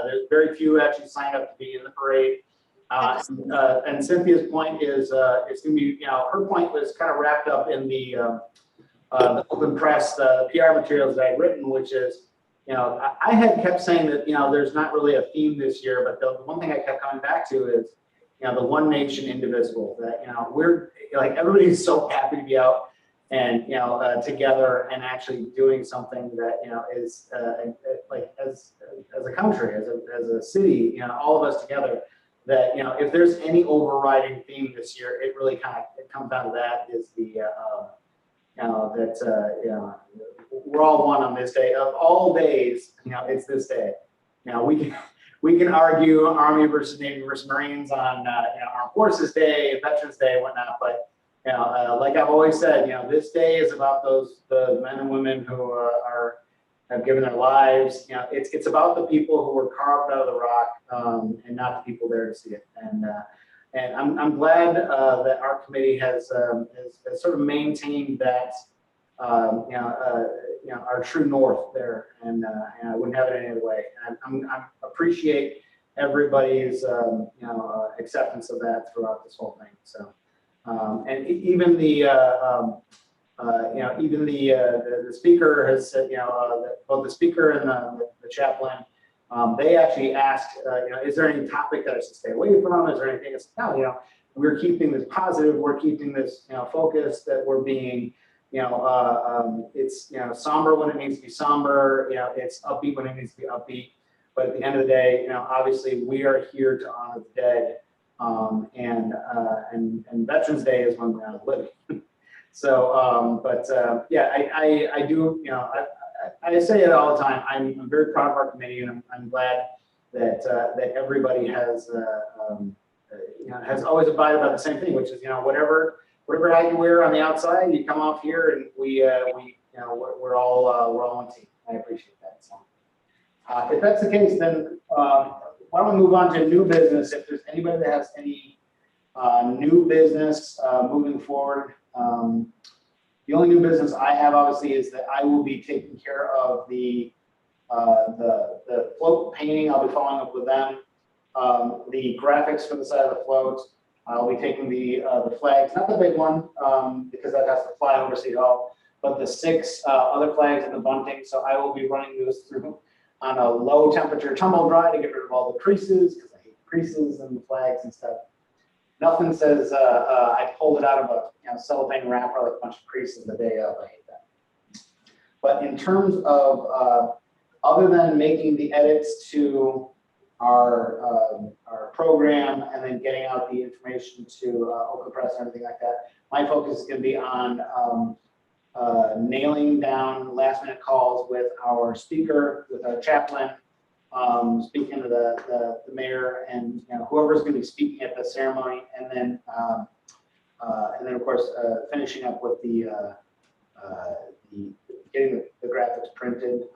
There's very few actually signed up to be in the parade. And Cynthia's point is it's going to be, her point was kind of wrapped up in the open press, PR materials that I've written, which is, I had kept saying that, there's not really a theme this year, but the one thing I kept coming back to is, the one nation indivisible, that, we're like, everybody's so happy to be out and, together and actually doing something that, is like as a country, as a city, all of us together, that, if there's any overriding theme this year, it really it comes down to that, is the, we're all one on this day. Of all days, it's this day. We can argue Army versus Navy versus Marines on Armed Forces Day, Veterans Day, and whatnot, but you know, like I've always said, you know, this day is about the men and women who have given their lives. You know, it's about the people who were carved out of the rock, and not the people there to see it. And I'm glad that our committee has sort of maintained that, our true north there, and I wouldn't have it any other way. And I appreciate everybody's acceptance of that throughout this whole thing. So, and even the speaker has said, both the speaker and the chaplain, they actually asked, is there any topic that I should stay away from? Is there anything that's, no, we're keeping this positive, we're keeping this, focused, that we're being, it's, somber when it needs to be somber, it's upbeat when it needs to be upbeat. But at the end of the day, obviously we are here to honor the dead, and Veterans Day is when we're out of living. So, I do, I say it all the time. I'm very proud of our committee, and I'm glad that everybody has always abided by the same thing, which is, whatever hat you wear on the outside, you come off here, and we're all on team. I appreciate that. So, if that's the case, then why don't we move on to new business? If there's anybody that has any new business moving forward. The only new business I have, obviously, is that I will be taking care of the float painting. I'll be following up with them. The graphics for the side of the float. I'll be taking the flags, not the big one, because that has to fly over City Hall, but the 6 other flags and the bunting. So I will be running those through on a low temperature tumble dry to get rid of all the creases, because I hate creases and the flags and stuff. Nothing says I pulled it out of a cellophane wrapper like a bunch of creases the day of. I hate that. But in terms of other than making the edits to our program and then getting out the information to Open Press and everything like that, my focus is going to be on nailing down last minute calls with our speaker, with our chaplain, speaking to the mayor and whoever's going to be speaking at the ceremony, and then of course finishing up with the getting the graphics printed.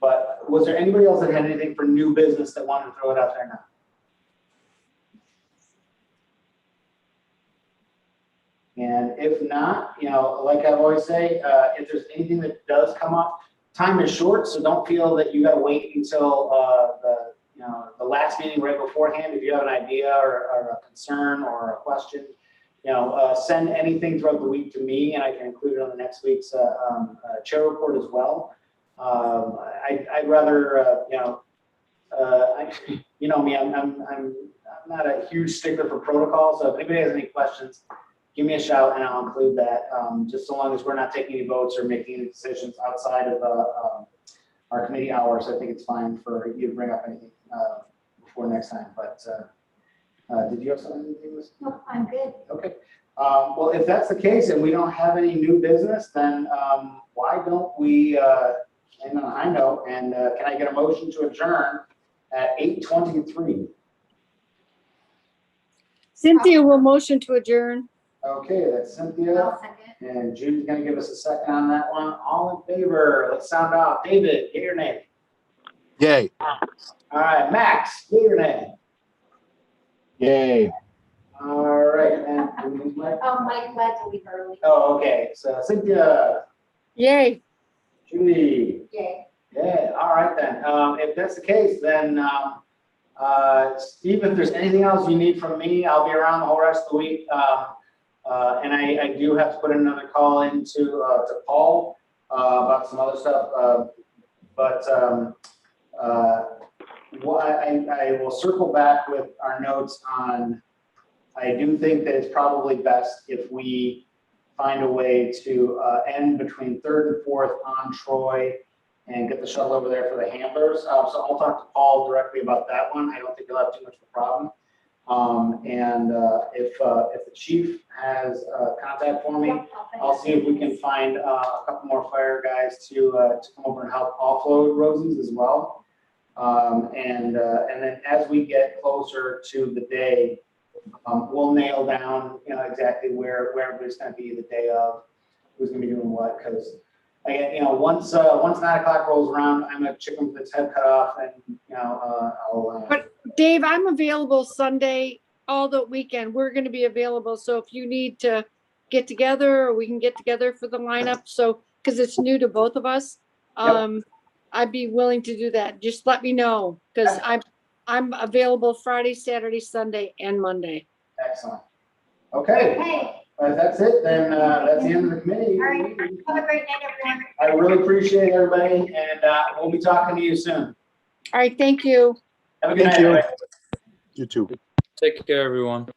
But was there anybody else that had anything for new business that wanted to throw it out there now? And if not, like I always say, if there's anything that does come up, time is short, so don't feel that you got to wait until the last meeting right beforehand. If you have an idea or a concern or a question, send anything throughout the week to me, and I can include it on the next week's chair report as well. I'd rather, me, I'm not a huge stickler for protocol, so if anybody has any questions, give me a shout and I'll include that. Just so long as we're not taking any votes or making any decisions outside of our committee hours, I think it's fine for you to bring up anything before next time. But did you have something? No, I'm good. Okay. Well, if that's the case and we don't have any new business, then why don't we end on a high note? And can I get a motion to adjourn at 8:23? Cynthia will motion to adjourn. Okay, that's Cynthia. I'll second. And Jude's gonna give us a second on that one. All in favor, let's sound out. David, yea or nay? Yay. All right, Max, yea or nay? Yay. All right, and Mike? Mike had to leave early. Oh, okay, so Cynthia, Yay. Judy, Yay. yeah, all right then. If that's the case, then Steve, if there's anything else you need from me, I'll be around the whole rest of the week. And I do have to put another call into to Paul about some other stuff. I will circle back with our notes on. I do think that it's probably best if we find a way to end between 3rd and 4th on Troy and get the shuttle over there for the handlers. So I'll talk to Paul directly about that one. I don't think he'll have too much of a problem. If the chief has contact for me, I'll see if we can find a couple more fire guys to come over and help offload Rosie's as well. And then as we get closer to the day, we'll nail down, exactly where everybody's gonna be the day of, who's gonna be doing what, because once 9 o'clock rolls around, I'm a chicken with its head cut off, and, I'll. But Dave, I'm available Sunday, all the weekend. We're gonna be available, so if you need to get together, or we can get together for the lineup, so, because it's new to both of us. I'd be willing to do that. Just let me know, because I'm available Friday, Saturday, Sunday, and Monday. Excellent. Okay, Okay, if that's it, then that's the end of the committee. all right, have a great night, everyone. I really appreciate everybody, and we'll be talking to you soon. All right, thank you. Have a good Thank night, you. everybody. You too. Take care, everyone.